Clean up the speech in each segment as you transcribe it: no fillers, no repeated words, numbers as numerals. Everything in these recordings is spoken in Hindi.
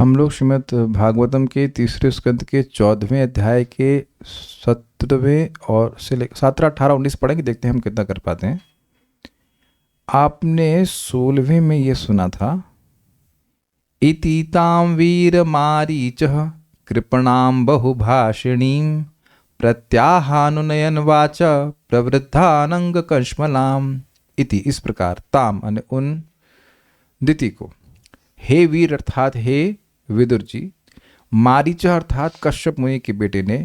हम लोग श्रीमद् भागवतम के तीसरे स्कंद के 14वें अध्याय के 17वें और से 17, 18, 19 पढ़ेंगे। देखते हैं हम कितना कर पाते हैं। आपने 16वें में ये सुना था, इति तां वीरमारीचः कृपणां बहुभाषिणीं प्रत्याहानुनयन वाच प्रवृद्धानंगकश्मलाम। इति इस प्रकार, ताम अने उन, दिति को, हे वीर अर्थात हे विदुर जी, मारीच अर्थात कश्यप मुनि के बेटे ने,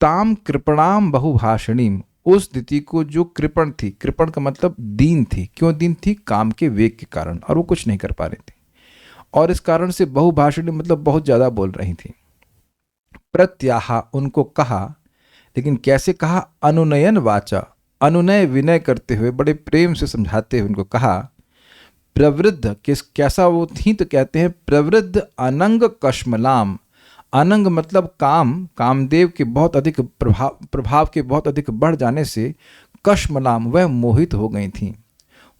ताम कृपणाम बहुभाषिणीम, उस दिति को जो कृपण थी, कृपण का मतलब दीन थी। क्यों दीन थी? काम के वेग के कारण, और वो कुछ नहीं कर पा रही थी, और इस कारण से बहुभाषिणी मतलब बहुत ज्यादा बोल रही थी। प्रत्याहा उनको कहा, लेकिन कैसे कहा? अनुनयन वाचा, अनुनय विनय करते हुए, बड़े प्रेम से समझाते हुए उनको कहा। प्रवृद्ध कैसा वो थी? तो कहते हैं प्रवृद्ध अनंग कश्मलाम। अनंग मतलब कामदेव के बहुत अधिक प्रभाव के बहुत अधिक बढ़ जाने से कश्मलाम, वह मोहित हो गई थी।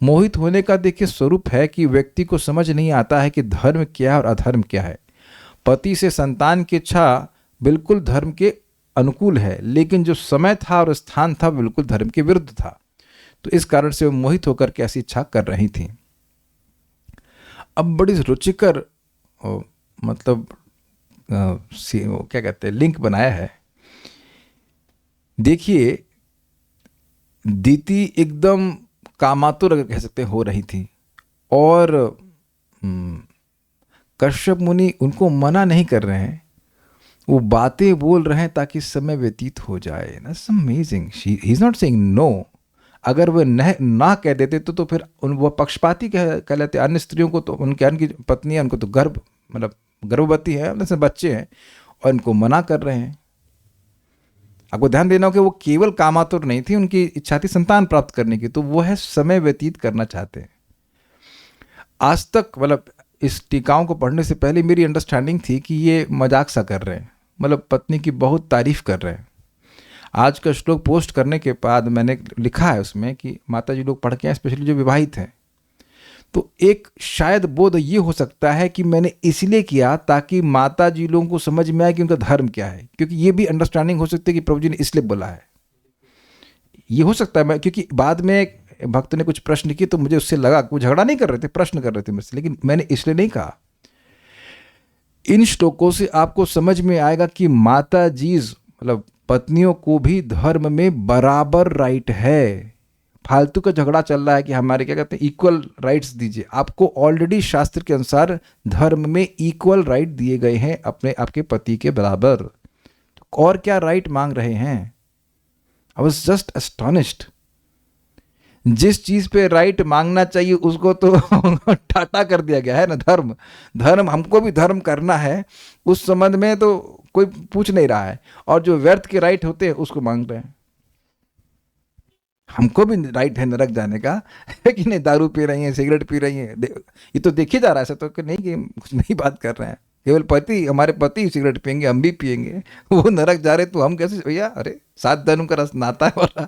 मोहित होने का देखिए स्वरूप है कि व्यक्ति को समझ नहीं आता है कि धर्म क्या है और अधर्म क्या है। पति से संतान की इच्छा बिल्कुल धर्म के अनुकूल है, लेकिन जो समय था और स्थान था बिल्कुल धर्म के विरुद्ध था। तो इस कारण से वो मोहित होकर के ऐसी इच्छा कर रही थी। अब बड़ी रुचिकर मतलब क्या कहते हैं, लिंक बनाया है। देखिए, दीति एकदम कामातुर अगर कह सकते हैं हो रही थी, और कश्यप मुनि उनको मना नहीं कर रहे हैं, वो बातें बोल रहे हैं ताकि समय व्यतीत हो जाए। ना amazing, he is not saying no. अगर वह ना कह देते तो फिर वह पक्षपाती कह लेते। अन्य स्त्रियों को तो, उनके अन्य की पत्नियां, उनको तो मतलब गर्भवती है, जैसे बच्चे हैं, और इनको मना कर रहे हैं। आपको ध्यान देना हो कि वो केवल कामातुर नहीं थी, उनकी इच्छा थी संतान प्राप्त करने की, तो वो है समय व्यतीत करना चाहते हैं। आज तक मतलब इस टीकाओं को पढ़ने से पहले मेरी अंडरस्टैंडिंग थी कि ये मजाक सा कर रहे हैं, मतलब पत्नी की बहुत तारीफ कर रहे हैं। आज का श्लोक पोस्ट करने के बाद मैंने लिखा है उसमें कि माता जी लोग पढ़ के आए, स्पेशली जो विवाहित हैं, तो एक शायद बोध ये हो सकता है कि मैंने इसलिए किया ताकि माता जी लोगों को समझ में आए कि उनका धर्म क्या है। क्योंकि ये भी अंडरस्टैंडिंग हो सकती है कि प्रभु जी ने इसलिए बोला है, ये हो सकता है। मैं, क्योंकि बाद में एक भक्त ने कुछ प्रश्न किए तो मुझे उससे लगा, वो झगड़ा नहीं कर रहे थे, प्रश्न कर रहे थे मुझसे, लेकिन मैंने इसलिए नहीं कहा। इन श्लोकों से आपको समझ में आएगा कि माता जी मतलब पत्नियों को भी धर्म में बराबर राइट है। फालतू का झगड़ा चल रहा है कि हमारे क्या कहते हैं इक्वल राइट्स दीजिए। आपको ऑलरेडी शास्त्र के अनुसार धर्म में इक्वल राइट दिए गए हैं अपने आपके पति के बराबर। और क्या राइट मांग रहे हैं? I was just astonished. जिस चीज पे राइट मांगना चाहिए उसको तो टाटा कर दिया गया है ना। धर्म हमको भी धर्म करना है, उस संबंध में तो कोई पूछ नहीं रहा है। और जो व्यर्थ के राइट होते हैं उसको मांग रहे हैं। हमको भी राइट है नरक जाने का, कि नहीं दारू पी रही है, सिगरेट पी रही है, ये तो देखी जा रहा है। ऐसा तो नहीं कि कुछ नहीं बात कर रहे हैं। केवल पति, हमारे पति सिगरेट पियेंगे, हम भी पियेंगे, वो नरक जा रहे तो हम कैसे? भैया अरे, 7 धर्म का रस नाता है वाला।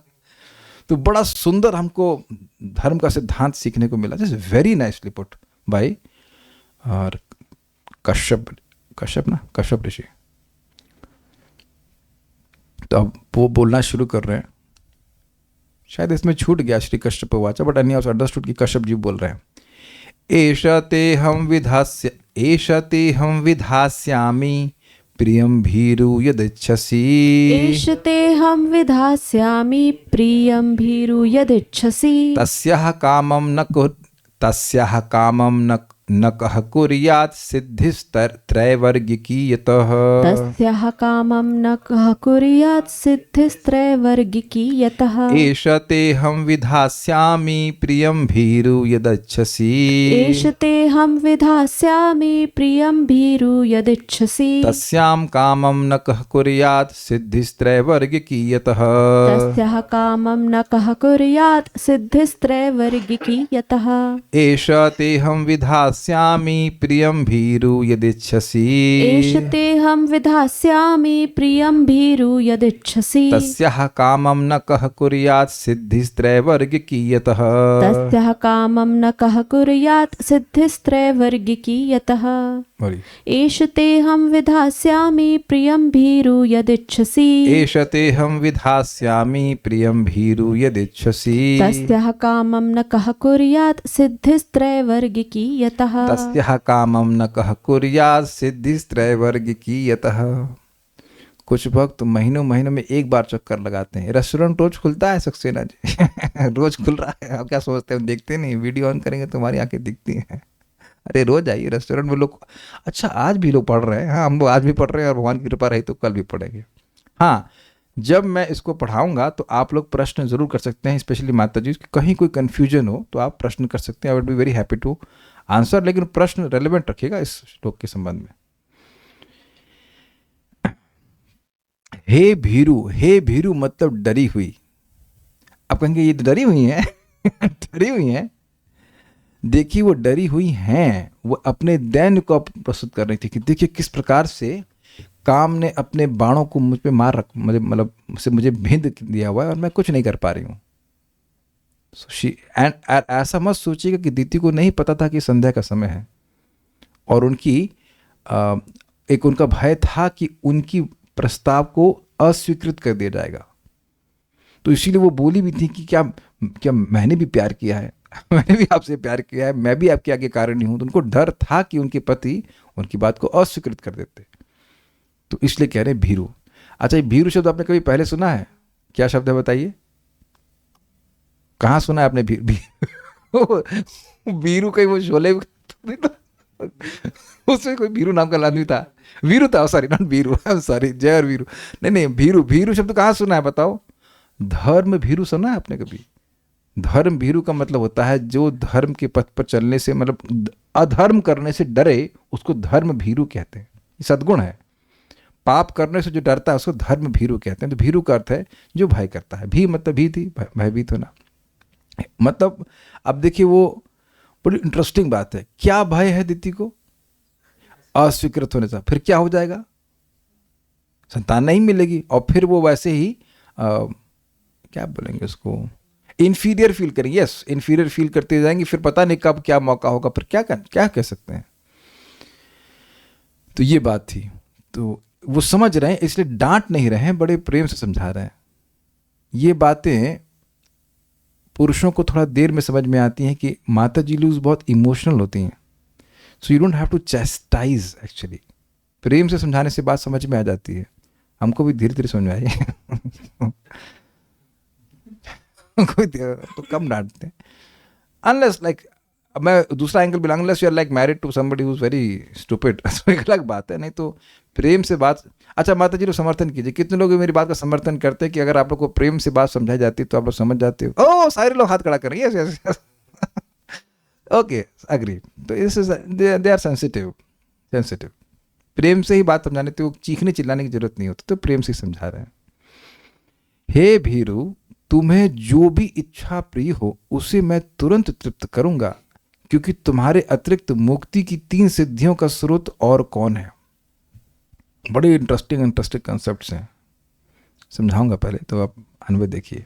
तो बड़ा सुंदर हमको धर्म का सिद्धांत सीखने को मिला। जैसे वेरी नाइसली पुट बाय और कश्यप ऋषि। तो अब वो बोलना शुरू कर रहे हैं। शायद इसमें छूट गया श्री कश्यप वाचा, बट अन्य अंडरस्टूड कि कश्यप जी बोल रहे हैं। एष ते हम विधास्यामि प्रियं भीरु यदिच्छसि। एष ते हम विधास्यामि प्रियं भीरु यदिच्छसि। तस्याः कामं न कः कुर्यात् सिद्धिस्त्रैवर्गिकी यतः। तस्याः कामं न कः कुर्यात् सिद्धिस्त्रैवर्गिकी यतः। एष ते हम विधास्यामि प्रियं भीरु यदिच्छसि। एष ते हम विधास्यामि प्रियं भीरु यदिच्छसि। तस्यां कामं न कः कुर्यात् सिद्धिस्त्रैवर्गिकी यतः। तस्याः कामं न कः कुर्यात् सिद्धिस्त्रैवर्गिकी यतः। एष ते हम विधास्यामि विधास्यामि प्रियं भीरु यदिच्छसि एष तेऽहं विधास्यामि प्रियं भीरु यदिच्छसि तस्याः कामं न कः कुर्यात् सिद्धिस्त्रैवर्गिकी यतः तस्याः कामं न कः कुर्यात् सिद्धिस्त्रैवर्गिकी यतः एष तेऽहं विधास्यामि प्रियं भीरु यदिच्छसि एष तेऽहं विधास्यामि प्रियं भीरु यदिच्छसि तस्याः कामं न कः कुर्यात् सिद्धिस्त्रैवर्गिकी यतः तस्याः कामं न कः कुर्यात् सिद्धिस्त्रैवर्गिकी यतः। कुछ भक्त महीनों महीनों में एक बार चक्कर लगाते हैं। रेस्टोरेंट रोज खुलता है सक्सेना जी रोज खुल रहा है। आप क्या सोचते हैं, देखते नहीं? वीडियो ऑन करेंगे तुम्हारी आंखें दिखती हैं। अरे रोज आइए रेस्टोरेंट में लोग। अच्छा आज भी लोग पढ़ रहे हैं। हाँ हम आज भी पढ़ रहे हैं और भगवान की कृपा रही तो कल भी पढ़ेंगे। हाँ जब मैं इसको पढ़ाऊंगा तो आप लोग प्रश्न जरूर कर सकते हैं, स्पेशली माता जी कहीं कोई कन्फ्यूजन हो तो आप प्रश्न कर सकते हैं। I would be very happy to answer, लेकिन प्रश्न रेलेवेंट रखिएगा इस श्लोक के संबंध में। हे भीरु मतलब डरी हुई। आप कहेंगे ये डरी हुई है डरी हुई है। देखिए वो डरी हुई हैं, वो अपने दैन्य को प्रस्तुत कर रही थी कि देखिए किस प्रकार से काम ने अपने बाणों को मुझ पे मार मतलब मुझे भेद दिया हुआ है और मैं कुछ नहीं कर पा रही हूँ। ऐसा मत सोचिएगा कि दीति को नहीं पता था कि संध्या का समय है और उनकी एक उनका भय था कि उनकी प्रस्ताव को अस्वीकृत कर दिया जाएगा। तो इसीलिए वो बोली भी थी कि क्या मैंने भी प्यार किया है मैंने भी आपसे प्यार किया है, मैं भी आपके आगे कारण नहीं हूं। तो उनको डर था कि उनके पति उनकी बात को अस्वीकृत कर देते, तो इसलिए कह रहे हैं भीरु। अच्छा ये भीरु शब्द आपने कभी पहले सुना है? क्या शब्द है बताइए, कहाँ सुना है आपने भीरु? कहीं वो शोले उसमें कोई भीरु नाम का आदमी था, वीरू था, सॉरी नॉट भीरु, सॉरी जय और वीरू नहीं भीरु शब्द कहाँ सुना है बताओ? धर्म भीरु सुना है आपने कभी? धर्म भीरु का मतलब होता है जो धर्म के पथ पर चलने से मतलब अधर्म करने से डरे उसको धर्म भीरु कहते हैं। ये सद्गुण है। पाप करने से जो डरता है उसको धर्म भीरु कहते हैं। तो भीरु का अर्थ है जो भय करता है। भी मतलब भीति, भयभीत होना। मतलब अब देखिए वो बड़ी इंटरेस्टिंग बात है। क्या भय है दीति को? अस्वीकृत होने से। फिर क्या हो जाएगा? संतान नहीं मिलेगी और फिर वो वैसे ही क्या बोलेंगे उसको, इन्फीरियर फील करेंगे। यस, इन्फीरियर फील करते जाएंगे, फिर पता नहीं कब क्या मौका होगा, फिर क्या कह सकते हैं। तो ये बात थी। तो वो समझ रहे हैं, इसलिए डांट नहीं रहे हैं, बड़े प्रेम से समझा रहे हैं। ये बातें पुरुषों को थोड़ा देर में समझ में आती हैं कि माता जी लूज बहुत इमोशनल होती हैं। So you don't have to chastise. Actually प्रेम से समझाने से बात समझ में आ जाती है। हमको भी धीरे धीरे समझ में आई कोई तो कम डांटते हैं। अनलेस लाइक मैं दूसरा angle belong, unless you are like married to somebody who is very stupid, तो एक अलग बात है। नहीं तो प्रेम से बात। अच्छा माता जी लोग समर्थन कीजिए, कितने लोग मेरी बात का समर्थन करते हैं कि अगर आप लोग को प्रेम से बात समझाई जाती तो आप लोग समझ जाते हो। ओह सारे लोग हाथ खड़ा कर रहे हैं। Yes yes okay agree. तो इस दे आर सेंसिटिव। प्रेम से ही बात समझाने, तो चीखने चिल्लाने की जरूरत नहीं होती, तो प्रेम से समझा रहे हैं। हे भीरु, तुम्हें जो भी इच्छा प्रिय हो उसे मैं तुरंत तृप्त करूंगा, क्योंकि तुम्हारे अतिरिक्त मुक्ति की 3 सिद्धियों का स्रोत और कौन है। बड़े इंटरेस्टिंग कंसेप्ट्स हैं, समझाऊंगा। पहले तो आप अन्वय देखिए।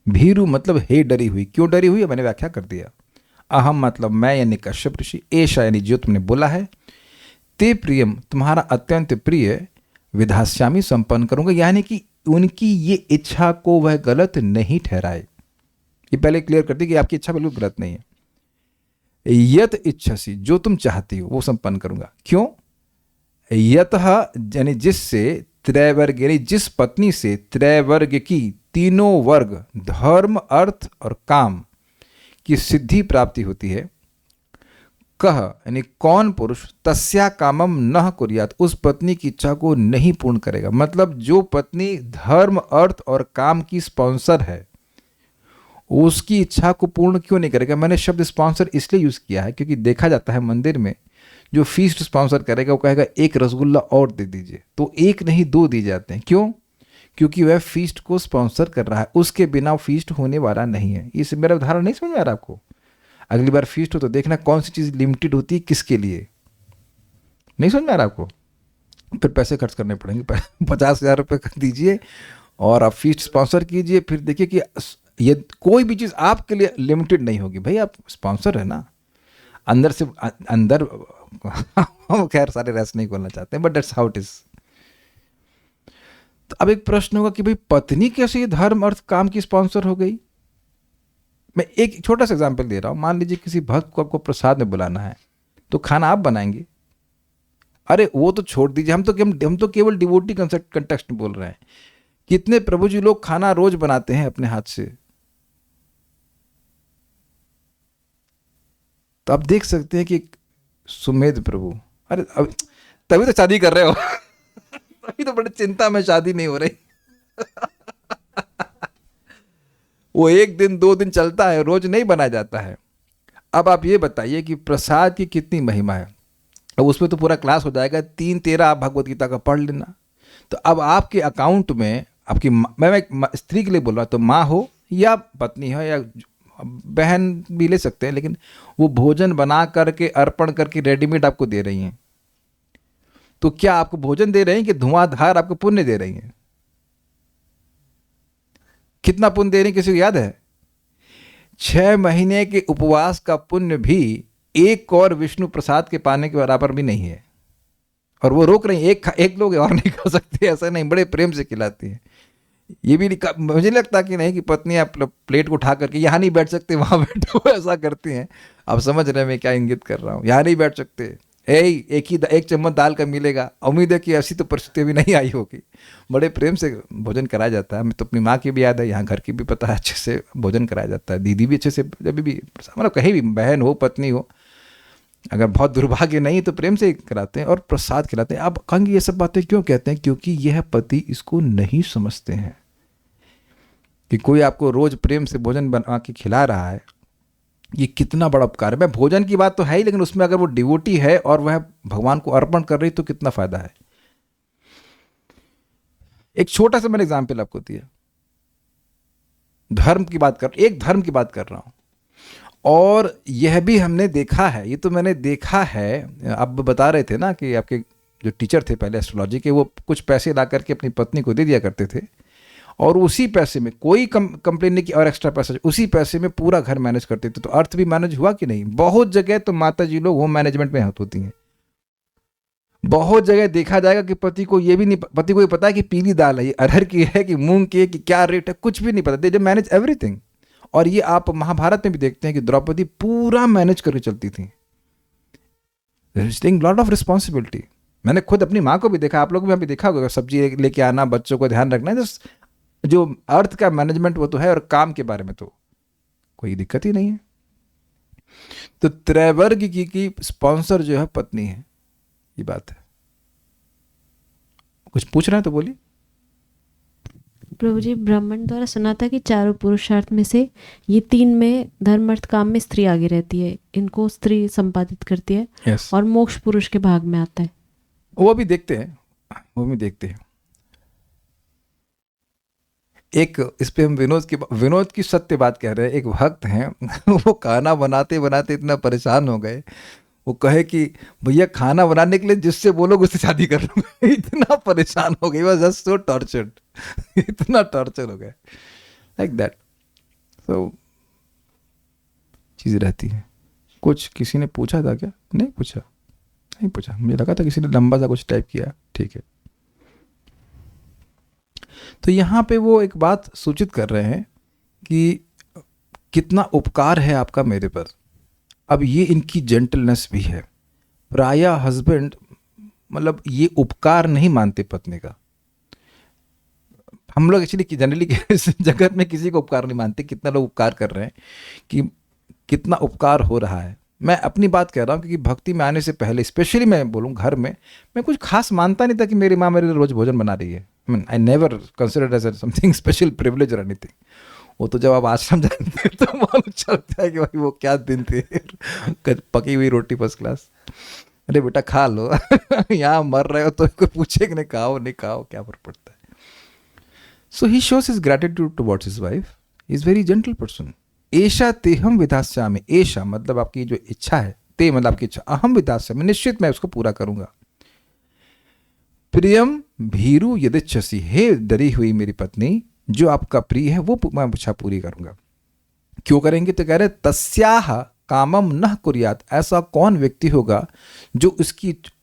भीरु मतलब हे डरी हुई। क्यों डरी हुई है मैंने व्याख्या कर दिया। अहम मतलब मैं यानी कश्यप ऋषि, एषा यानी जो तुमने बोला है, ते प्रियम तुम्हारा अत्यंत प्रिय, विधास्यामी संपन्न करूंगा, यानी कि उनकी ये इच्छा को वह गलत नहीं ठहराए। ये पहले क्लियर कर दी कि आपकी इच्छा बिल्कुल गलत नहीं है। यत इच्छसी जो तुम चाहती हो वो संपन्न करूंगा। क्यों? यतः यानी जिससे, त्रैवर्ग यानी जिस पत्नी से, त्रैवर्ग की 3 वर्ग धर्म अर्थ और काम की सिद्धि प्राप्ति होती है। कह यानी कौन पुरुष, तस्या कामम न कुर्यात उस पत्नी की इच्छा को नहीं पूर्ण करेगा। मतलब जो पत्नी धर्म अर्थ और काम की स्पॉन्सर है उसकी इच्छा को पूर्ण क्यों नहीं करेगा। मैंने शब्द स्पॉन्सर इसलिए यूज किया है क्योंकि देखा जाता है मंदिर में जो फीस्ट स्पॉन्सर करेगा वो कहेगा 1 रसगुल्ला और दे दीजिए, तो 1 नहीं 2 दिए जाते हैं। क्यों? क्योंकि वह फीस्ट को स्पॉन्सर कर रहा है, उसके बिना फीस्ट होने वाला नहीं है। इस मेरा उदाहरण नहीं समझ में आ रहा आपको? अगली बार फीस्ट हो तो देखना कौन सी चीज़ लिमिटेड होती है किसके लिए। नहीं समझ में आ रहा आपको? फिर पैसे खर्च करने पड़ेंगे, 50,000 रुपये कर दीजिए और आप फीस्ट स्पॉन्सर कीजिए, फिर देखिए कि ये कोई भी चीज़ आपके लिए लिमिटेड नहीं होगी। भाई आप स्पॉन्सर है ना, अंदर से अंदर हम खैर सारे रेस्ट नहीं खोलना चाहते हैं, but that's how it is. तो अब एक प्रश्न होगा कि भाई पत्नी कैसे ये धर्म अर्थ काम की स्पॉन्सर हो गई। मैं एक छोटा सा एग्जांपल दे रहा हूँ। मान लीजिए किसी भक्त को आपको प्रसाद में बुलाना है, तो खाना आप बनाएंगे। अरे वो तो छोड़ दीजिए, हम तो केवल डिवोटी कंटेक्स्ट में बोल रहे हैं। कितने प्रभु जी लोग खाना रोज बनाते हैं अपने हाथ से। तो आप देख सकते हैं कि सुमेध प्रभु, अरे अब तभी तो शादी कर रहे हो तभी तो बड़ी चिंता में शादी नहीं हो रही वो 1 दिन 2 दिन चलता है, रोज नहीं बनाया जाता है। अब आप ये बताइए कि प्रसाद की कितनी महिमा है। अब उसमें तो पूरा क्लास हो जाएगा, 3-13 आप भगवत गीता का पढ़ लेना। तो अब आपके अकाउंट में आपकी मैं एक स्त्री के लिए बोल रहा हूँ, तो माँ हो या पत्नी हो या बहन भी ले सकते हैं, लेकिन वो भोजन बना करके अर्पण करके रेडीमेड आपको दे रही हैं। तो क्या आपको भोजन दे रही हैं कि धुआंधार आपको पुण्य दे रही हैं? कितना पुण्य दे रही हैं किसी को याद है? 6 महीने के उपवास का पुण्य भी एक और विष्णु प्रसाद के पाने के बराबर भी नहीं है। और वो रोक रही हैं, एक लोग और नहीं खा सकते, ऐसा नहीं, बड़े प्रेम से खिलाती हैं। ये भी मुझे लगता कि नहीं कि पत्नी आप प्लेट को उठा करके यहाँ नहीं बैठ सकते वहाँ बैठो, ऐसा करती हैं। आप समझ रहे हैं मैं क्या इंगित कर रहा हूँ? यहाँ नहीं बैठ सकते, एक चम्मच दाल का मिलेगा। उम्मीद है कि ऐसी तो परिस्थिति अभी नहीं आई होगी। बड़े प्रेम से भोजन कराया जाता है। मैं तो अपनी माँ की भी याद है, यहाँ घर की भी पता है, अच्छे से भोजन कराया जाता है। दीदी भी अच्छे से, जब भी मतलब कहीं भी बहन हो पत्नी हो, अगर बहुत दुर्भाग्य नहीं तो प्रेम से कराते हैं और प्रसाद खिलाते हैं। आप कहेंगे ये सब बातें क्यों कहते हैं? क्योंकि यह पति इसको नहीं समझते हैं कि कोई आपको रोज प्रेम से भोजन बना के खिला रहा है, ये कितना बड़ा उपकार है। मैं भोजन की बात तो है ही, लेकिन उसमें अगर वो डिवोटी है और वह भगवान को अर्पण कर रही तो कितना फायदा है। एक छोटा सा मैंने एग्जाम्पल आपको दिया, धर्म की बात कर रहा हूं। और यह भी हमने देखा है, ये तो मैंने देखा है। आप बता रहे थे ना कि आपके जो टीचर थे पहले एस्ट्रोलॉजी के, वो कुछ पैसे ला करके अपनी पत्नी को दे दिया करते थे, और उसी पैसे में कोई कंप्लेन नहीं की और एक्स्ट्रा पैसा, उसी पैसे में पूरा घर मैनेज करते थे। तो अर्थ भी मैनेज हुआ कि नहीं? बहुत जगह तो माता जी लोग होम मैनेजमेंट में हाथ होती हैं। बहुत जगह देखा जाएगा कि पति को ये पता है कि पीली दाल है, ये अरहर की है कि मूंग की है, कि क्या रेट है, कुछ भी नहीं पता। They manage everything. और ये आप महाभारत में भी देखते हैं कि द्रौपदी पूरा मैनेज करके चलती थी। Lot of responsibility. मैंने खुद अपनी माँ को भी देखा, आप लोग भी देखा होगा, सब्जी लेके आना, बच्चों को ध्यान रखना, जो अर्थ का मैनेजमेंट वो तो है, और काम के बारे में तो कोई दिक्कत ही नहीं है। तो त्रैवर्ग की स्पॉन्सर जो है पत्नी है, ये बात है। कुछ पूछ रहे हैं तो बोलिए। प्रभु जी, ब्राह्मण द्वारा सुना था कि चारों पुरुषार्थ में से ये 3 में धर्म अर्थ काम में स्त्री आगे रहती है, इनको स्त्री संपादित करती है। yes. और मोक्ष पुरुष के भाग में आता है। वो भी देखते हैं। एक इस पे हम विनोद की सत्य बात कह रहे हैं। एक भक्त हैं वो खाना बनाते बनाते इतना परेशान हो गए, वो कहे कि भैया खाना बनाने के लिए जिससे बोलोगे उससे शादी कर लूंगा इतना परेशान हो गई, वाज जस्ट सो टॉर्चर्ड इतना टॉर्चर हो गया, लाइक दैट। तो चीज़ें रहती हैं। कुछ किसी ने पूछा था क्या? नहीं पूछा, मुझे लगा था किसी ने लंबा सा कुछ टाइप किया। ठीक है। तो यहाँ पे वो एक बात सूचित कर रहे हैं कि कितना उपकार है आपका मेरे पर। अब ये इनकी जेंटलनेस भी है। प्रायः हस्बैंड मतलब ये उपकार नहीं मानते पत्नी का। हम लोग एक्चुअली जनरली जगत में किसी को उपकार नहीं मानते। कितना लोग उपकार कर रहे हैं कि कितना उपकार हो रहा है। मैं अपनी बात कह रहा हूँ क्योंकि भक्ति में आने से पहले स्पेशली मैं बोलूँ घर में मैं कुछ खास मानता नहीं था कि मेरी माँ मेरे लिए रोज भोजन बना रही है। I never considered as something special privilege और एनीथिंग। वो तो जब आप आश्रम जाते हैं तो मालूम चलता है कि भाई वो क्या दिन थे। पकी हुई रोटी फर्स्ट क्लास, अरे बेटा खा लो यहाँ मर रहे हो तो कोई पूछे कि नहीं खाओ क्या फर्क पड़ता है। So he shows his gratitude towards his wife. He is very gentle person. एषा तेहम विधास्यामि, एषा मतलब आपकी जो इच्छा है, ते मतलब आपकी इच्छा, अहम विधास्यामि निश्चित मैं उसको पूरा करूंगा। प्रियम भीरु यदिच्छसि, हे डरी हुई मेरी पत्नी, जो आपका प्रिय है वो मैं इच्छा पूरी करूंगा। क्यों करेंगे? तो कह रहे तस्याह कामम न कुर्यात, ऐसा कौन व्यक्ति होगा जो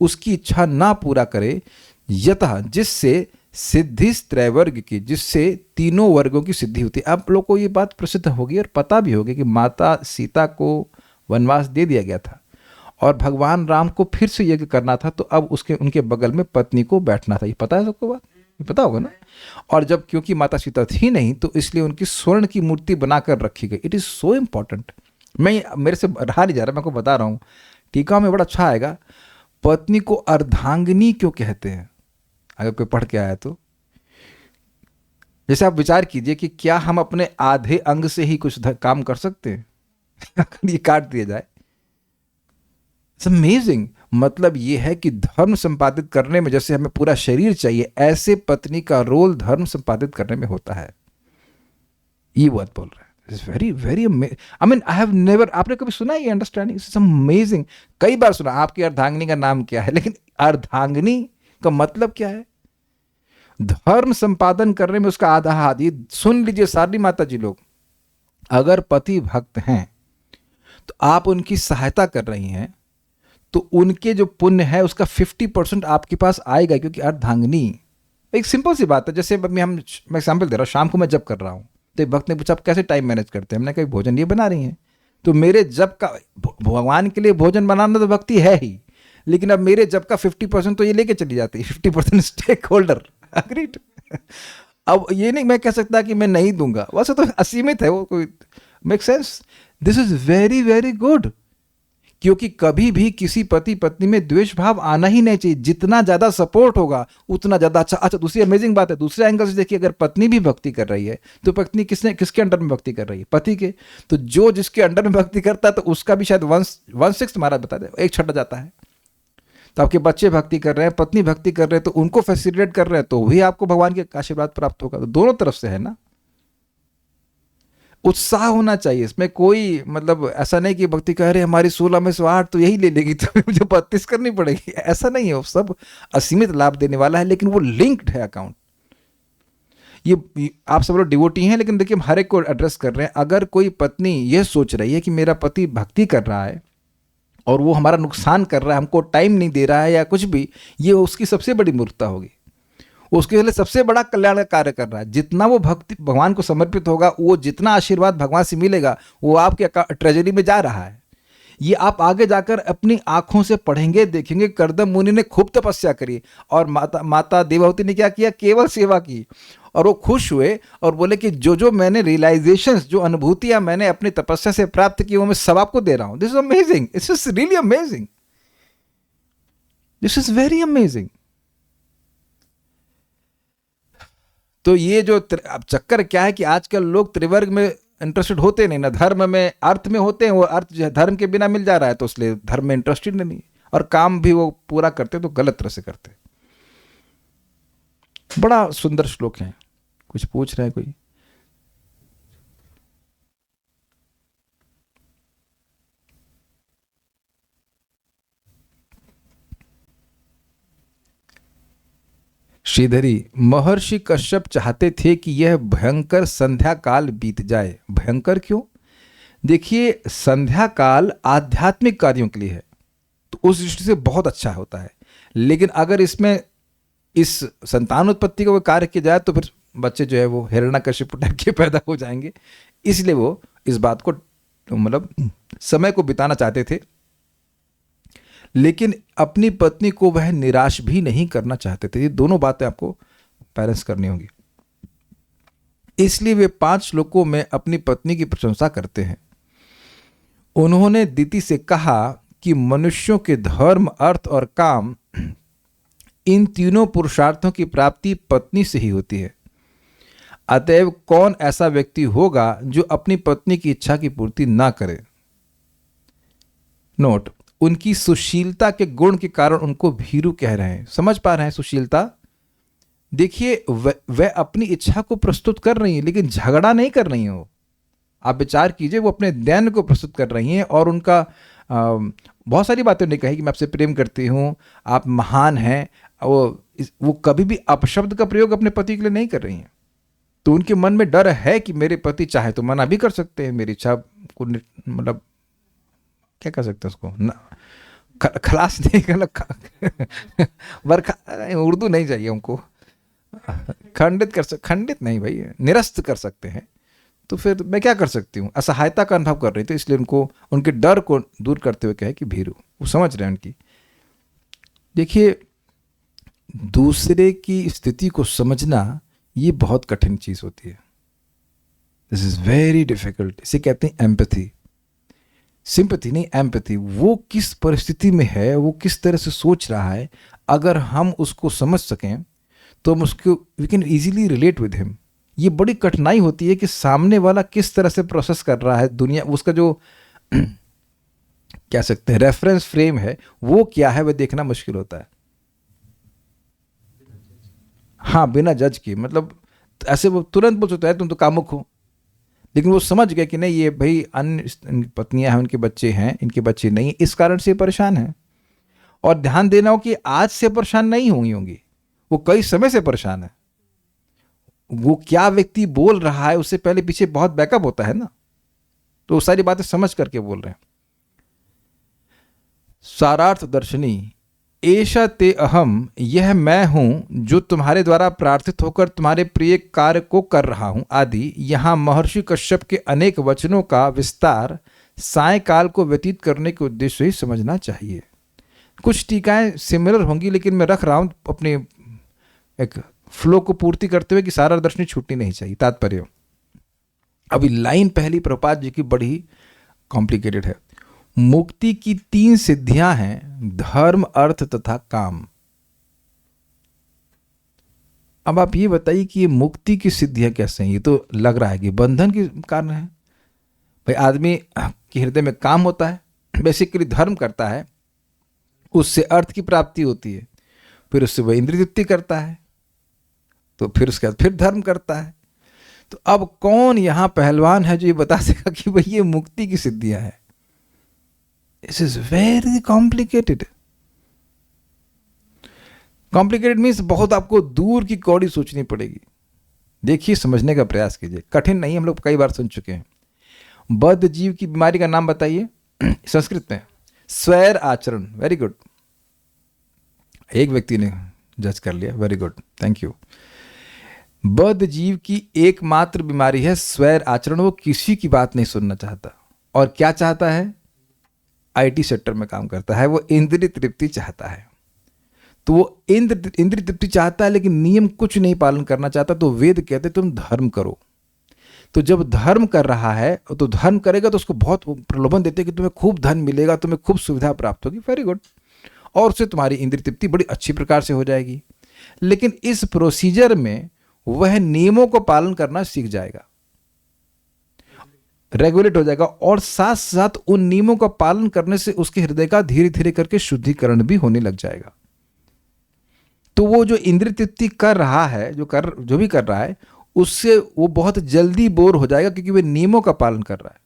उसकी इच्छा ना पूरा करे, यतः जिससे सिद्धि त्रैवर्ग की, जिससे तीनों वर्गों की सिद्धि होती है। आप लोग को ये बात प्रसिद्ध होगी और पता भी होगी कि माता सीता को वनवास दे दिया गया था और भगवान राम को फिर से यज्ञ करना था, तो अब उनके बगल में पत्नी को बैठना था। ये पता है सबको बात? ये पता होगा ना। और जब क्योंकि माता सीता थी नहीं तो इसलिए उनकी स्वर्ण की मूर्ति बनाकर रखी गई। It is so important. मैं मेरे से रहा नहीं जा रहा, मैं आपको बता रहा हूँ, टीका में बड़ा अच्छा आएगा। पत्नी को अर्धांगिनी क्यों कहते हैं? अगर कोई पढ़ के आया तो जैसे आप विचार कीजिए कि क्या हम अपने आधे अंग से ही कुछ काम कर सकते हैं अगर ये काट दिया जाए? It's amazing. मतलब ये है कि धर्म संपादित करने में जैसे हमें पूरा शरीर चाहिए, ऐसे पत्नी का रोल धर्म संपादित करने में होता है। ये बात बोल रहा है। It's very very I mean I have never, आपने कभी सुना ये अंडरस्टैंडिंग? It's amazing. कई बार सुना आपकी अर्धांगिनी का नाम क्या है, लेकिन अर्धांगिनी का मतलब क्या है? धर्म संपादन करने में उसका आधा हाथ। ये सुन लीजिए सारी माता जी लोग, अगर पति भक्त हैं तो आप उनकी सहायता कर रही हैं तो उनके जो पुण्य है उसका 50% आपके पास आएगा, क्योंकि अर्धांगिनी एक सिंपल सी बात है। जैसे मैं एग्जाम्पल दे रहा हूँ, शाम को मैं जब कर रहा हूँ तो एक भक्त ने पूछा आप कैसे टाइम मैनेज करते हैं? हमने कहा भोजन ये बना रही हैं, तो मेरे जब का भगवान के लिए भोजन बनाना तो भक्ति है ही, लेकिन अब मेरे जब का 50% तो ये लेके चली जाती है, 50% स्टेक होल्डर। अग्रीड। अब ये नहीं मैं कह सकता कि मैं नहीं दूंगा, वैसे तो असीमित है वो, कोई make sense. This is very very good, क्योंकि कभी भी किसी पति पत्नी में द्वेष भाव आना ही नहीं चाहिए। जितना ज्यादा सपोर्ट होगा उतना ज्यादा अच्छा। अच्छा, दूसरी अमेजिंग बात है, दूसरे एंगल से देखिए, अगर पत्नी भी भक्ति कर रही है तो पत्नी किसके अंडर में भक्ति कर रही है? पति के। तो जो जिसके अंडर में भक्ति करता है तो उसका भी शायद 1/6 हमारा बता दे, एक छठा जाता है। तो आपके बच्चे भक्ति कर रहे हैं, पत्नी भक्ति कर रहे हैं, तो उनको फैसिलिटेट कर रहे हैं, तो भी आपको भगवान के आशीर्वाद प्राप्त होगा। तो दोनों तरफ से है ना। उत्साह होना चाहिए इसमें, कोई मतलब ऐसा नहीं कि भक्ति कह रहे हमारी 16 में से 8 तो यही ले लेगी तो मुझे 32 करनी पड़ेगी, ऐसा नहीं है। वो सब असीमित लाभ देने वाला है, लेकिन वो लिंक्ड है अकाउंट। ये आप सब लोग डिवोटी हैं, लेकिन देखिए हम हर एक को एड्रेस कर रहे हैं। अगर कोई पत्नी ये सोच रही है कि मेरा पति भक्ति कर रहा है और वो हमारा नुकसान कर रहा है, हमको टाइम नहीं दे रहा है या कुछ भी, ये उसकी सबसे बड़ी मूर्खता होगी। उसके लिए सबसे बड़ा कल्याण का कार्य कर रहा है। जितना वो भक्ति भगवान को समर्पित होगा, वो जितना आशीर्वाद भगवान से मिलेगा वो आपके ट्रेजरी में जा रहा है। ये आप आगे जाकर अपनी आंखों से पढ़ेंगे, देखेंगे। कर्दम मुनि ने खूब तपस्या करी और माता देवहूति ने क्या किया? केवल सेवा की। और वो खुश हुए और बोले कि जो मैंने रियलाइजेशंस, जो अनुभूतियां मैंने अपनी तपस्या से प्राप्त की, वो मैं सब आपको दे रहा हूं। This is amazing, this is really amazing, this is very amazing. तो ये जो अब चक्कर क्या है कि आजकल लोग त्रिवर्ग में इंटरेस्टेड होते नहीं ना, धर्म में अर्थ में होते हैं। वो अर्थ जो है धर्म के बिना मिल जा रहा है तो इसलिए धर्म में इंटरेस्टेड नहीं, और काम भी वो पूरा करते तो गलत तरह से करते। बड़ा सुंदर श्लोक है। कुछ पूछ रहे हैं कोई? श्रीधरी, महर्षि कश्यप चाहते थे कि यह भयंकर संध्या काल बीत जाए। भयंकर क्यों? देखिए, संध्या काल आध्यात्मिक कार्यों के लिए है तो उस दृष्टि से बहुत अच्छा होता है, लेकिन अगर इसमें इस संतान उत्पत्ति का कोई कार्य किया जाए तो फिर बच्चे जो है वो हिरण्यकशिपु टाइप के पैदा हो जाएंगे। इसलिए वो इस बात को मतलब समय को बिताना चाहते थे, लेकिन अपनी पत्नी को वह निराश भी नहीं करना चाहते थे। ये दोनों बातें आपको बैलेंस करनी होगी। इसलिए वे 5 श्लोकों में अपनी पत्नी की प्रशंसा करते हैं। उन्होंने दिति से कहा कि मनुष्यों के धर्म, अर्थ और काम, इन तीनों पुरुषार्थों की प्राप्ति पत्नी से ही होती है। अतएव कौन ऐसा व्यक्ति होगा जो अपनी पत्नी की इच्छा की पूर्ति ना करे? नोट, उनकी सुशीलता के गुण के कारण उनको भीरू कह रहे हैं। समझ पा रहे हैं सुशीलता? देखिए, वह अपनी इच्छा को प्रस्तुत कर रही है, लेकिन झगड़ा नहीं कर रही हो। आप विचार कीजिए, वो अपने दैन को प्रस्तुत कर रही हैं और उनका बहुत सारी बातें उन्होंने कही कि मैं आपसे प्रेम करती हूँ, आप महान हैं। वो कभी भी अपशब्द का प्रयोग अपने पति के लिए नहीं कर रही हैं। तो उनके मन में डर है कि मेरे पति चाहे तो मना भी कर सकते हैं, मेरी इच्छा को मतलब क्या कर सकते हैं उसको ना, खलास नहीं करना बरखा, उर्दू नहीं चाहिए हमको, खंडित नहीं भाई, निरस्त कर सकते हैं। तो फिर मैं क्या कर सकती हूँ, असहायता का अनुभव कर रही थी, इसलिए उनको उनके डर को दूर करते हुए कहे कि भीरू, वो समझ रहे हैं उनकी। देखिए, दूसरे की स्थिति को समझना ये बहुत कठिन चीज होती है। This is very difficult. इसे कहते हैं एम्पैथी, सिंपैथी नहीं, एम्पैथी। वो किस परिस्थिति में है, वो किस तरह से सोच रहा है, अगर हम उसको समझ सकें तो हम उसको we can easily relate with him. ये बड़ी कठिनाई होती है कि सामने वाला किस तरह से प्रोसेस कर रहा है दुनिया, उसका जो कह सकते हैं रेफरेंस फ्रेम है वो क्या है, वह देखना मुश्किल होता है। हाँ, बिना जज किए, मतलब ऐसे वो तुरंत बोल सकता है तुम तो कामुक हो, लेकिन वो समझ गए कि नहीं, ये भाई अन्य पत्नियां हैं, उनके बच्चे हैं, इनके बच्चे नहीं, इस कारण से परेशान है। और ध्यान देना हो कि आज से परेशान नहीं होंगी, वो कई समय से परेशान है। वो क्या व्यक्ति बोल रहा है उससे पहले पीछे बहुत बैकअप होता है ना, तो वो सारी बातें समझ करके बोल रहे हैं। सारार्थ दर्शनी एषा ते अहम, यह मैं हूं जो तुम्हारे द्वारा प्रार्थित होकर तुम्हारे प्रिय कार्य को कर रहा हूं आदि। यहां महर्षि कश्यप के अनेक वचनों का विस्तार सायकाल को व्यतीत करने के उद्देश्य से ही समझना चाहिए। कुछ टीकाएं सिमिलर होंगी, लेकिन मैं रख रहा हूं अपने एक फ्लो को पूर्ति करते हुए कि सारा दर्शनी छूटनी नहीं चाहिए। तात्पर्य, अभी लाइन पहली प्रभुपाद जी की बड़ी कॉम्प्लिकेटेड है। मुक्ति की 3 सिद्धियां हैं, धर्म, अर्थ तथा काम। अब आप ये बताइए कि ये मुक्ति की सिद्धियां कैसे हैं? ये तो लग रहा है कि बंधन के कारण है। भाई, आदमी के हृदय में काम होता है, बेसिकली धर्म करता है, उससे अर्थ की प्राप्ति होती है, फिर उससे वह इंद्रिय तृप्ति करता है, तो फिर उसके बाद फिर धर्म करता है। तो अब कौन यहां पहलवान है जो ये बता सकेगा कि भाई ये मुक्ति की सिद्धियां हैं? This is very complicated. Complicated means बहुत आपको दूर की कौड़ी सोचनी पड़ेगी। देखिए, समझने का प्रयास कीजिए, कठिन नहीं, हम लोग कई बार सुन चुके हैं। बद्ध जीव की बीमारी का नाम बताइए संस्कृत में। स्वैर आचरण। वेरी गुड, एक व्यक्ति ने जज कर लिया, वेरी गुड, थैंक यू। बद्ध जीव की एकमात्र बीमारी है स्वैर आचरण। वो किसी की बात नहीं सुनना चाहता, और क्या चाहता है? आईटी सेक्टर में काम करता है, वो इंद्रिय तृप्ति चाहता है। तो वो इंद्रिय तृप्ति चाहता है, लेकिन नियम कुछ नहीं पालन करना चाहता। तो वेद कहते तुम धर्म करो। तो जब धर्म कर रहा है, तो धर्म करेगा तो उसको बहुत प्रलोभन देते कि तुम्हें खूब धन मिलेगा, तुम्हें खूब सुविधा प्राप्त होगी, वेरी गुड, और उससे तुम्हारी इंद्रिय तृप्ति बड़ी अच्छी प्रकार से हो जाएगी। लेकिन इस प्रोसीजर में वह नियमों को पालन करना सीख जाएगा, रेगुलेट हो जाएगा, और साथ साथ उन नियमों का पालन करने से उसके हृदय का धीरे धीरे करके शुद्धिकरण भी होने लग जाएगा। तो वो जो इंद्रिय तृप्ति कर रहा है, जो भी कर रहा है, उससे वो बहुत जल्दी बोर हो जाएगा, क्योंकि वह नियमों का पालन कर रहा है।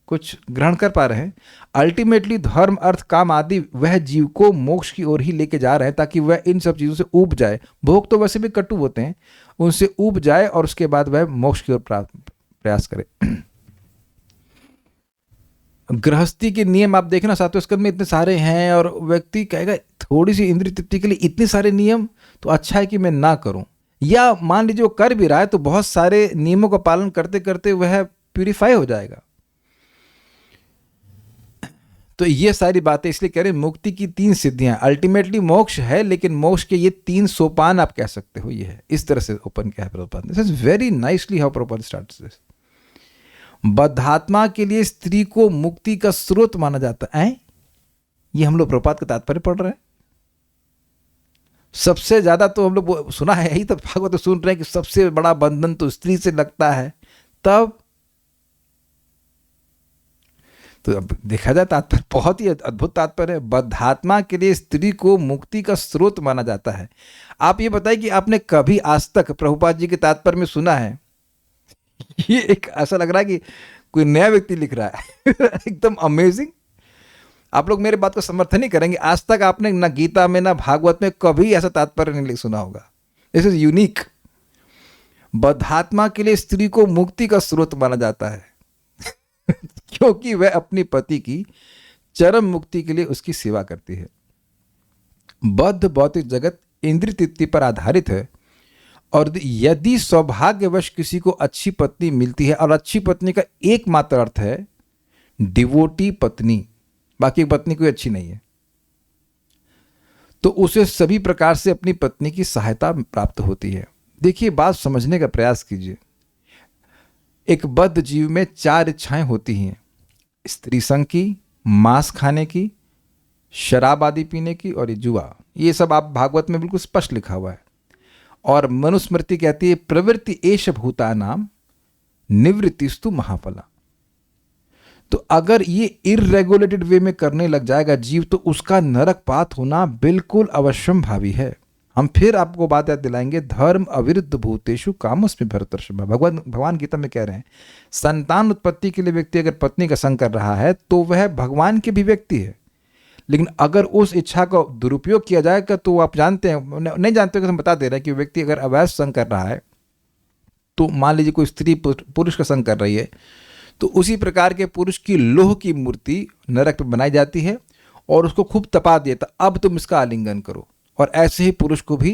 कुछ ग्रहण कर पा रहे हैं? अल्टीमेटली धर्म, अर्थ, काम आदि वह जीव को मोक्ष की ओर ही लेके जा रहे हैं, ताकि वह इन सब चीजों से ऊब जाए। भोग तो वैसे भी कटु होते हैं, उनसे ऊब जाए और उसके बाद वह मोक्ष की ओर प्रयास करे। गृहस्थी के नियम आप देखना, 7वें स्कंद में इतने सारे हैं, और व्यक्ति कहेगा थोड़ी सी इंद्रिय तृप्ति के लिए इतने सारे नियम, तो अच्छा है कि मैं ना करूं। या मान लीजिए वो कर भी रहा है, तो बहुत सारे नियमों का पालन करते करते वह प्यूरिफाई हो जाएगा। तो ये सारी बातें इसलिए कह रहे हैं मुक्ति की 3 सिद्धियां। अल्टीमेटली मोक्ष है, लेकिन मोक्ष के ये 3 सोपान आप कह सकते हो, ये है। इस तरह से ओपन किया है प्रभुपाद ने। This is very nicely how Prabhupada starts this. बद्धात्मा के लिए स्त्री को मुक्ति का स्रोत माना जाता है। ये हम लोग प्रभुपाद का तात्पर्य पढ़ रहे हैं। सबसे ज्यादा तो हम लोग सुना है, यही तो भागवत सुन रहे हैं कि सबसे बड़ा बंधन तो स्त्री से लगता है। तब तो अब देखा जाए तात्पर्य बहुत ही अद्भुत तात्पर्य है। बद्धात्मा के लिए स्त्री को मुक्ति का स्रोत माना जाता है। आप ये बताइए कि आपने कभी आज तक प्रभुपाद जी के तात्पर्य में सुना है ये एक ऐसा लग रहा है कि कोई नया व्यक्ति लिख रहा है एकदम अमेजिंग। आप लोग मेरे बात को समर्थन नहीं करेंगे, आज तक आपने ना गीता में ना भागवत में कभी ऐसा तात्पर्य नहीं सुना होगा। This is unique. बद्धात्मा के लिए स्त्री को मुक्ति का स्रोत माना जाता है क्योंकि वह अपने पति की चरम मुक्ति के लिए उसकी सेवा करती है। बद्ध भौतिक जगत इंद्रिय तृप्ति पर आधारित है, और यदि सौभाग्यवश किसी को अच्छी पत्नी मिलती है, और अच्छी पत्नी का एकमात्र अर्थ है डिवोटी पत्नी, बाकी पत्नी कोई अच्छी नहीं है, तो उसे सभी प्रकार से अपनी पत्नी की सहायता प्राप्त होती है। देखिए, बात समझने का प्रयास कीजिए। एक बद्ध जीव में 4 इच्छाएं होती हैं, स्त्री संग की, मांस खाने की, शराब आदि पीने की और ये जुआ। ये सब आप भागवत में बिल्कुल स्पष्ट लिखा हुआ है। और मनुस्मृति कहती है प्रवृत्ति एष भूतानाम निवृत्तिस्तु महाफला। तो अगर ये इररेगुलेटेड वे में करने लग जाएगा जीव, तो उसका नरकपात होना बिल्कुल अवश्यंभावी है। हम फिर आपको बात याद दिलाएंगे, धर्म अविरुद्ध भूतेषु कामस्मि भरतर्षभ। भगवान गीता में कह रहे हैं संतान उत्पत्ति के लिए व्यक्ति अगर पत्नी का संग कर रहा है तो वह भगवान की भी व्यक्ति है, लेकिन अगर उस इच्छा का दुरुपयोग किया जाएगा तो आप जानते हैं, नहीं जानते हो, हम बता दे रहे हैं कि व्यक्ति अगर अवैध संग कर रहा है, तो मान लीजिए कोई स्त्री पुरुष का संग कर रही है, तो उसी प्रकार के पुरुष की लोह की मूर्ति नरक में बनाई जाती है और उसको खूब तपा देता, अब तुम इसका आलिंगन करो। और ऐसे ही पुरुष को भी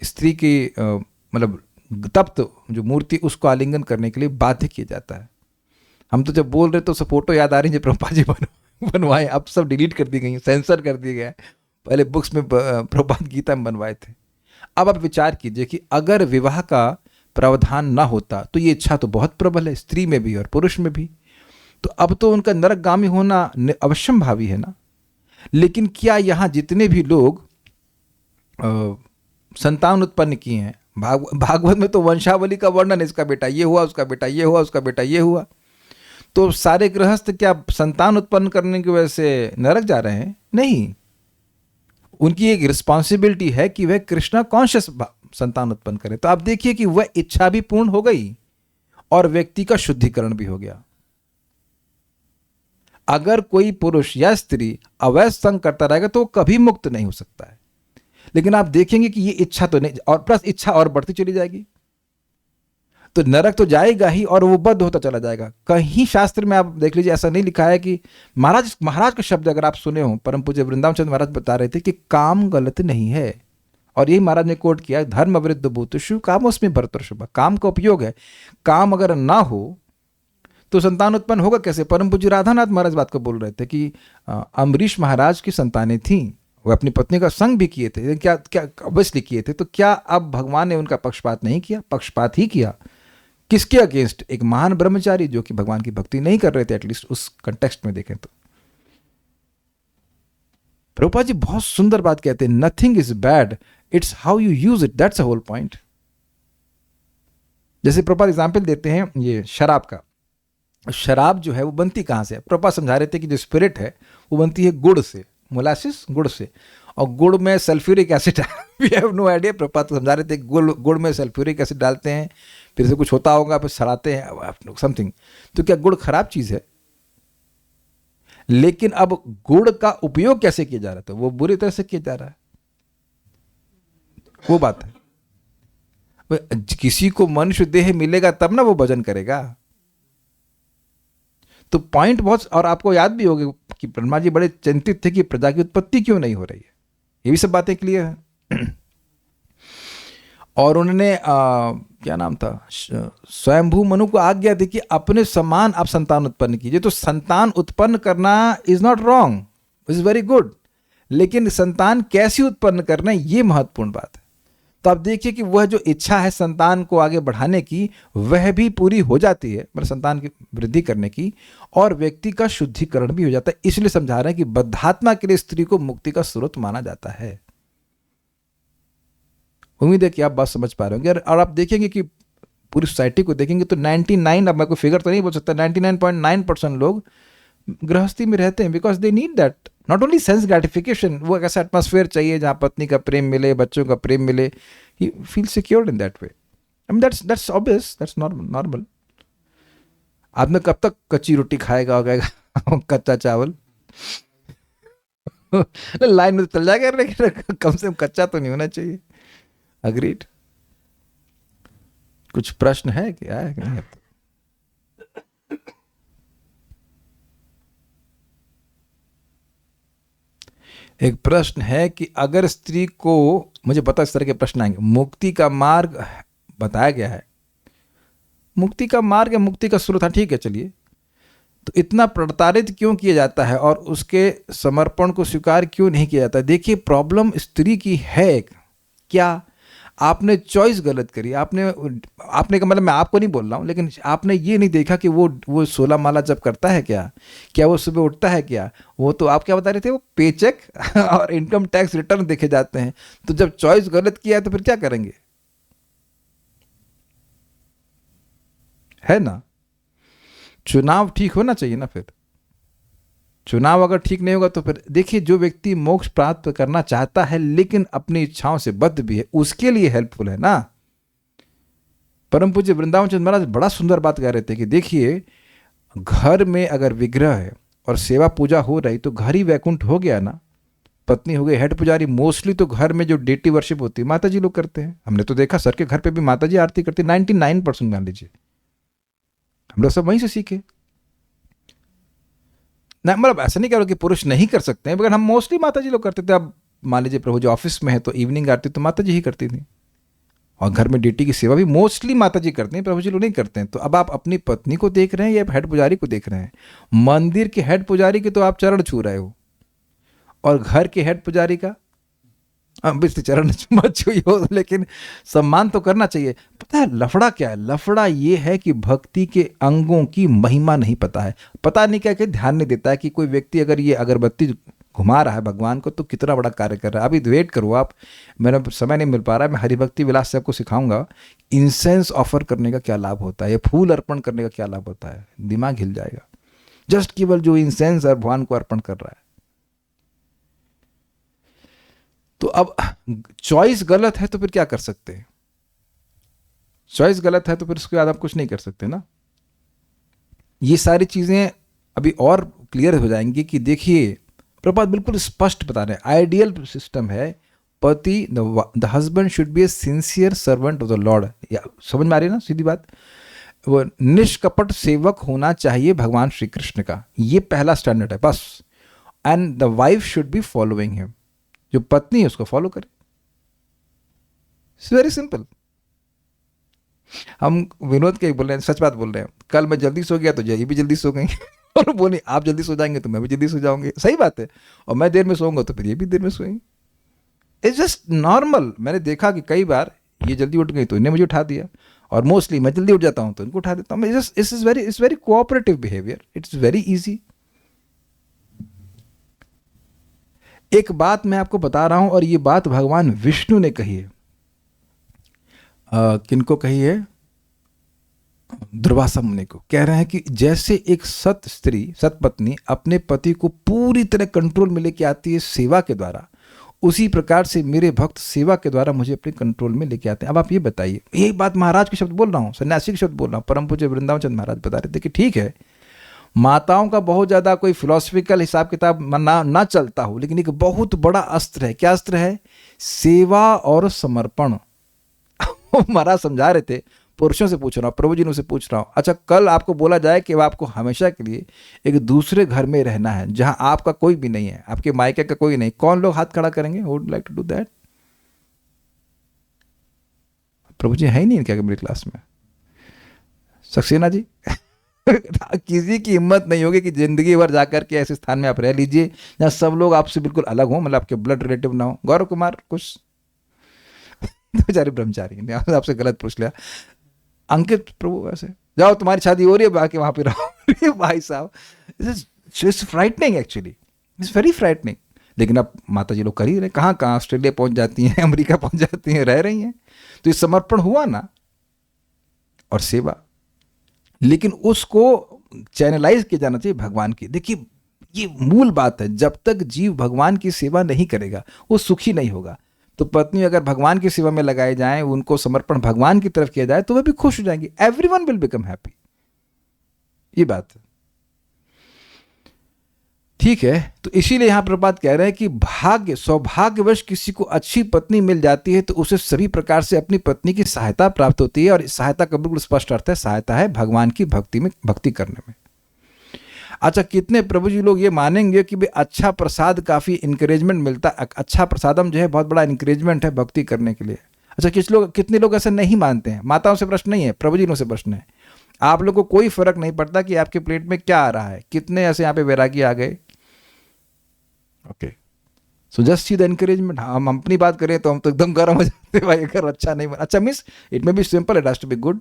स्त्री की मतलब तप्त जो मूर्ति उसको आलिंगन करने के लिए बाध्य किया जाता है। हम तो जब बोल रहे तो सब फोटो याद आ रही है जो प्रभुपाद जी बनवाए, अब सब डिलीट कर दी गई, सेंसर कर दिए गए। पहले बुक्स में प्रभुपाद गीता में बनवाए थे। अब आप विचार कीजिए कि अगर विवाह का प्रावधान ना होता तो ये इच्छा तो बहुत प्रबल है, स्त्री में भी और पुरुष में भी, तो अब तो उनका नरकगामी होना अवश्यंभावी है ना। लेकिन क्या यहाँ जितने भी लोग संतान उत्पन्न किए हैं, भागवत में तो वंशावली का वर्णन है, इसका बेटा ये हुआ, उसका बेटा ये हुआ, उसका बेटा ये हुआ, तो सारे गृहस्थ क्या संतान उत्पन्न करने की वजह से नरक जा रहे हैं? नहीं, उनकी एक रिस्पॉन्सिबिलिटी है कि वह कृष्णा कॉन्शियस संतान उत्पन्न करें। तो आप देखिए कि वह इच्छा भी पूर्ण हो गई और व्यक्ति का शुद्धिकरण भी हो गया। अगर कोई पुरुष या स्त्री अवैध संग करता रहेगा तो वो कभी मुक्त नहीं हो सकता है। लेकिन आप देखेंगे कि ये इच्छा तो नहीं, और प्लस इच्छा और बढ़ती चली जाएगी, तो नरक तो जाएगा ही और वो बद्ध होता चला जाएगा। कहीं शास्त्र में आप देख लीजिए ऐसा नहीं लिखा है कि महाराज का शब्द अगर आप सुने हो, परम पूज्य वृंदावन चंद्र महाराज बता रहे थे कि काम गलत नहीं है, और यही महाराज ने कोट किया, धर्म अविरुद्ध भूतेषु कामोस्मि भरतर्षभ। काम का उपयोग है, काम अगर ना हो तो संतान उत्पन्न होगा कैसे? परम पूज्य राधानाथ महाराज बात को बोल रहे थे कि अम्बरीश महाराज की संतानें थीं, वो अपनी पत्नी का संग भी किए थे, क्या ऑब्वियसली किए थे, तो क्या अब भगवान ने उनका पक्षपात नहीं किया? पक्षपात ही किया। किसके अगेंस्ट? एक महान ब्रह्मचारी जो कि भगवान की भक्ति नहीं कर रहे थे, एटलीस्ट उस कंटेक्स्ट में देखें तो। प्रभुपाद जी बहुत सुंदर बात कहते हैं, nothing is bad, it's how you use it, that's a whole point. जैसे प्रभुपाद एग्जाम्पल देते हैं ये शराब का। शराब जो है वो बनती कहाँ से? प्रभुपाद समझा रहे थे कि जो स्पिरिट है वो बनती है गुड़ से, मोलासिस गुड़ से, और गुड़ में सल्फ्यूरिक एसिड है। We have no idea. Prabhupada समझा रहे थे गुड़ में सल्फ्यूरिक एसिड डालते हैं, फिर से कुछ होता होगा, फिर सड़ाते हैं समथिंग। तो क्या गुड़ खराब चीज है? लेकिन अब गुड़ का उपयोग कैसे किया जा रहा था? वो बुरी तरह से किया जा रहा है, वो बात है। किसी को मनुष्य देह मिलेगा तब ना वो भजन करेगा। तो पॉइंट बहुत, और आपको याद भी होगा कि ब्रह्मा जी बड़े चिंतित थे कि प्रजा की उत्पत्ति क्यों नहीं हो रही है। ये भी सब बातें क्लियर है। और उन्होंने क्या नाम था, स्वयंभू मनु को आज्ञा दी कि अपने समान आप संतान उत्पन्न कीजिए। तो संतान उत्पन्न करना is not wrong, is very good, लेकिन संतान कैसी उत्पन्न करना ये महत्वपूर्ण बात है। तो आप देखिए कि वह जो इच्छा है संतान को आगे बढ़ाने की, वह भी पूरी हो जाती है, मतलब संतान की वृद्धि करने की, और व्यक्ति का शुद्धिकरण भी हो जाता है। इसलिए समझा रहे हैं कि बद्धात्मा के लिए स्त्री को मुक्ति का स्रोत माना जाता है। उम्मीद है कि आप बात समझ पा रहे होंगे। और आप देखेंगे कि पूरी सोसाइटी को देखेंगे तो 99, अब मैं कोई फिगर तो नहीं बोल सकता, 99.9% लोग गृहस्थी में रहते हैं because they need that, not only sense gratification, वो एक ऐसा एटमॉस्फेयर चाहिए जहाँ पत्नी का प्रेम मिले, बच्चों का प्रेम मिले, he feel secured in that way. I mean that's obvious, that's normal. आपने कब तक कच्ची रोटी खाएगा और कहेगा कच्चा चावल? लाइन में तो चल जाएगा, लेकिन कम से कम कच्चा तो नहीं होना चाहिए। अग्रीड। कुछ प्रश्न है क्या है कि नहीं? एक प्रश्न है कि अगर स्त्री को, मुझे पता इस तरह के प्रश्न आएंगे, मुक्ति का मार्ग बताया गया है, मुक्ति का मार्ग या मुक्ति का स्रोत, हाँ ठीक है चलिए, तो इतना प्रताड़ित क्यों किया जाता है और उसके समर्पण को स्वीकार क्यों नहीं किया जाता? देखिए प्रॉब्लम स्त्री की है क्या, आपने चॉइस गलत करी। आपने का मतलब, मैं आपको नहीं बोल रहा हूँ, लेकिन आपने ये नहीं देखा कि वो 16 माला जब करता है क्या वो सुबह उठता है क्या? वो तो आप क्या बता रहे थे, वो पेचेक और इनकम टैक्स रिटर्न देखे जाते हैं। तो जब चॉइस गलत किया है तो फिर क्या करेंगे, है ना? चुनाव ठीक होना चाहिए ना। फिर चुनाव अगर ठीक नहीं होगा तो फिर देखिए, जो व्यक्ति मोक्ष प्राप्त करना चाहता है लेकिन अपनी इच्छाओं से बद्ध भी है, उसके लिए हेल्पफुल है ना। परम पूज्य वृंदावन चंद्र महाराज बड़ा सुंदर बात कह रहे थे कि देखिए, घर में अगर विग्रह है और सेवा पूजा हो रही तो घर ही वैकुंठ हो गया ना। पत्नी हो गई हेड पुजारी। मोस्टली तो घर में जो डेटी वर्शिप होती है माता जी लोग करते हैं। हमने तो देखा सर के घर पे भी माता जी आरती करती, 99% मान लीजिए। हम लोग सब वहीं से सीखे ना। मतलब ऐसा नहीं कह रहा कि पुरुष नहीं कर सकते हैं, मगर हम मोस्टली माता जी लोग करते थे। अब मान लीजिए प्रभु जी ऑफिस में है तो इवनिंग आरती तो माता जी ही करती थी, और घर में ड्यूटी की सेवा भी मोस्टली माता जी करती हैं, प्रभु जी लोग नहीं करते हैं। तो अब आप अपनी पत्नी को देख रहे हैं या हेड पुजारी को देख रहे हैं? मंदिर के हेड पुजारी के तो आप चरण छू रहे हो, और घर के हेड पुजारी का बिल्कुल चरण मत छुई हो, लेकिन सम्मान तो करना चाहिए। पता है लफड़ा क्या है? लफड़ा ये है कि भक्ति के अंगों की महिमा नहीं पता है। पता नहीं क्या कि ध्यान नहीं देता है कि कोई व्यक्ति अगर ये अगरबत्ती घुमा रहा है भगवान को तो कितना बड़ा कार्य कर रहा है। अभी वेट करो आप, मेरा समय नहीं मिल पा रहा है, मैं हरिभक्ति विलास से आपको सिखाऊंगा इंसेंस ऑफर करने का क्या लाभ होता है, या फूल अर्पण करने का क्या लाभ होता है। दिमाग हिल जाएगा। जस्ट केवल जो इंसेंस और भगवान को अर्पण कर रहा है। तो अब चॉइस गलत है तो फिर क्या कर सकते हैं? चॉइस गलत है तो फिर उसके बाद आप कुछ नहीं कर सकते ना। ये सारी चीजें अभी और क्लियर हो जाएंगी कि देखिए प्रभुपाद बिल्कुल स्पष्ट बता रहे हैं। आइडियल सिस्टम है पति, the husband should be A sincere servant of the Lord. समझ में आ रही है ना सीधी बात? वो निष्कपट सेवक होना चाहिए भगवान श्री कृष्ण का, ये पहला स्टैंडर्ड है बस। And the wife should be following him, जो पत्नी है उसको फॉलो करे। It's very simple. हम विनोद के बोल रहे हैं, सच बात बोल रहे हैं। कल मैं जल्दी सो गया तो जय भी जल्दी सो गई और बोली आप जल्दी सो जाएंगे तो मैं भी जल्दी सो जाऊंगी। सही बात है। और मैं देर में सोऊंगा तो फिर ये भी देर में सोएंगे। It's just normal. मैंने देखा कि कई बार ये जल्दी उठ गई तो इन्हें मुझे उठा दिया, और मोस्टली मैं जल्दी उठ जाता हूं तो इनको उठा देता हूं। It's very cooperative behaviour. It's very easy. एक बात मैं आपको बता रहा हूं, और ये बात भगवान विष्णु ने कही है। किनको कही है? दुर्वासा मुनि को। कह रहे हैं कि जैसे एक सत स्त्री, सत पत्नी अपने पति को पूरी तरह कंट्रोल में लेके आती है सेवा के द्वारा, उसी प्रकार से मेरे भक्त सेवा के द्वारा मुझे अपने कंट्रोल में लेके आते हैं। अब आप ये बताइए, यही बात महाराज के शब्द बोल रहा हूँ, सन्यासी के शब्द बोल रहा हूँ। परम पूज्य वृंदावन चंद्र महाराज बता रहे थे कि ठीक है, माताओं का बहुत ज़्यादा कोई फिलोसफिकल हिसाब किताब ना चलता हो, लेकिन एक बहुत बड़ा अस्त्र है। क्या अस्त्र है? सेवा और समर्पण। महाराज समझा रहे थे, पुरुषों से पूछ रहा हूँ, प्रभु जी ने उसे पूछ रहा हूँ, अच्छा कल आपको बोला जाए कि आपको हमेशा के लिए एक दूसरे घर में रहना है जहां आपका कोई भी नहीं है, आपके मायके का कोई नहीं, कौन लोग हाथ खड़ा करेंगे? Would like to do that? Prabhu ji है ही नहीं क्या मेरी क्लास में? सक्सेना जी किसी की हिम्मत नहीं होगी कि जिंदगी भर जाकर के ऐसे स्थान में आप रह लीजिए जहां सब लोग आपसे बिल्कुल अलग हो, मतलब आपके ब्लड रिलेटिव ना हो। गौरव कुमार कुछ बेचारे ब्रह्मचारी ने आपसे गलत पूछ लिया। अंकित प्रभु वैसे जाओ, तुम्हारी शादी हो रही है, बाकी वहां पे रहो। भाई साहब, it's frightening, actually it's very frightening. लेकिन अब माता जी लोग कर ही रहे, कहाँ कहाँ ऑस्ट्रेलिया पहुंच जाती हैं, अमेरिका पहुंच जाती हैं, रह रही हैं। तो ये समर्पण हुआ ना, और सेवा, लेकिन उसको चैनलाइज किया जाना चाहिए भगवान की। देखिए ये मूल बात है, जब तक जीव भगवान की सेवा नहीं करेगा वो सुखी नहीं होगा। तो पत्नी अगर भगवान की सेवा में लगाए जाएं, उनको समर्पण भगवान की तरफ किया जाए, तो वे भी खुश हो जाएंगी। Everyone will become happy. ये बात है। ठीक है, तो इसीलिए यहाँ प्रभुपाद कह रहे हैं कि भाग्य सौभाग्यवश किसी को अच्छी पत्नी मिल जाती है तो उसे सभी प्रकार से अपनी पत्नी की सहायता प्राप्त होती है, और इस सहायता का बिल्कुल स्पष्ट अर्थ है, सहायता है भगवान की भक्ति करने में। अच्छा, कितने प्रभु जी लोग ये मानेंगे कि भाई अच्छा प्रसाद काफ़ी इंकरेजमेंट मिलता है, अच्छा प्रसादम जो है बहुत बड़ा इंकरेजमेंट है भक्ति करने के लिए। अच्छा, कितने लोग ऐसे नहीं मानते हैं? माताओं से प्रश्न नहीं है, प्रभु जी से प्रश्न है। आप लोग को कोई फर्क नहीं पड़ता कि आपके प्लेट में क्या आ रहा है। कितने ऐसे यहाँ पे वैरागी आ गए। Okay, so just see the encouragement. हम अपनी बात करें तो हम तो एकदम गर्म हो जाते हैं, भाई अगर अच्छा नहीं बना। अच्छा means it may be simple, it has to be good.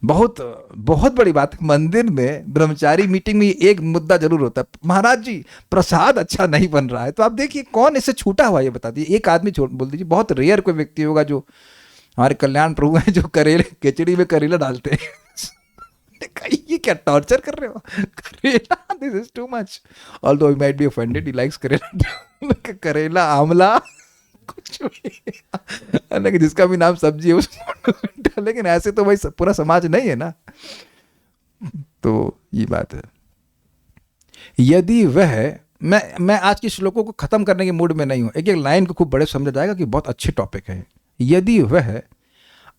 बहुत बहुत बड़ी बात है। मंदिर में ब्रह्मचारी मीटिंग में एक मुद्दा जरूर होता है, महाराज जी प्रसाद अच्छा नहीं बन रहा है। तो आप देखिए कौन इससे छूटा हुआ, ये बता दीजिए। एक आदमी बोल दीजिए, बहुत रेयर कोई व्यक्ति होगा जो हमारे कल्याण प्रभु हैं जो करेले खिचड़ी में करेला डालते हैं। ये क्या टॉर्चर कर रहे हो? करेला, this is too much. Although he might be offended, he likes करेला। करेला, आंवला, कुछ भी, हालांकि जिसका भी नाम सब्जी है उसको, लेकिन ऐसे तो भाई पूरा समाज नहीं है ना। तो ये बात है। यदि वह, मैं आज के श्लोकों को खत्म करने के मूड में नहीं हूं, एक एक लाइन को खूब बड़े समझा जाएगा कि बहुत अच्छे टॉपिक है। यदि वह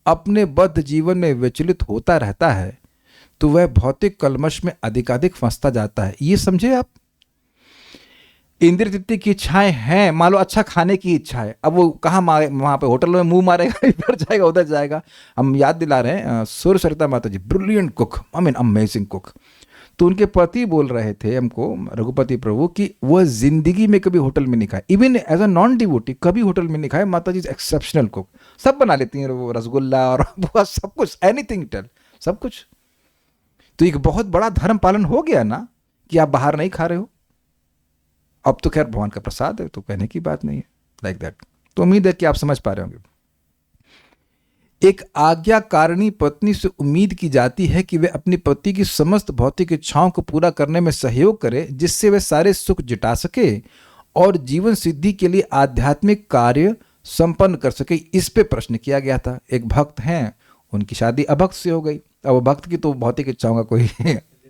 अपने बद्ध जीवन में विचलित होता रहता है तो वह भौतिक कलमश में अधिकाधिक फंसता जाता है। ये समझे आप? इंद्रिय तृप्ति की इच्छाएं हैं, मान लो अच्छा खाने की इच्छा है, अब वो कहाँ वहाँ पे होटल में मुंह मारेगा, इधर जाएगा उधर जाएगा। हम याद दिला रहे हैं Surya Sarita Mata ji, brilliant cook, I mean amazing cook. तो उनके पति बोल रहे थे हमको, रघुपति प्रभु, कि वह जिंदगी में कभी होटल में नहीं खाए, even as a non devotee कभी होटल में नहीं खाए। माता जी एक्सेप्शनल कुक, सब बना लेती हैं, वो रसगुल्ला और सब कुछ, एनीथिंग टेल, सब कुछ। तो एक बहुत बड़ा धर्म पालन हो गया ना कि आप बाहर नहीं खा रहे हो। अब तो खैर भगवान का प्रसाद है तो कहने की बात नहीं है, लाइक दैट। तो उम्मीद है कि आप समझ पा रहे होंगे। एक आज्ञाकारिणी पत्नी से उम्मीद की जाती है कि वे अपनी पति की समस्त भौतिक इच्छाओं को पूरा करने में सहयोग करे, जिससे वे सारे सुख जुटा सके और जीवन सिद्धि के लिए आध्यात्मिक कार्य संपन्न कर सके। इस पे प्रश्न किया गया था। एक भक्त हैं, उनकी शादी अभक्त से हो गई। अब भक्त की तो भौतिक इच्छाओं का कोई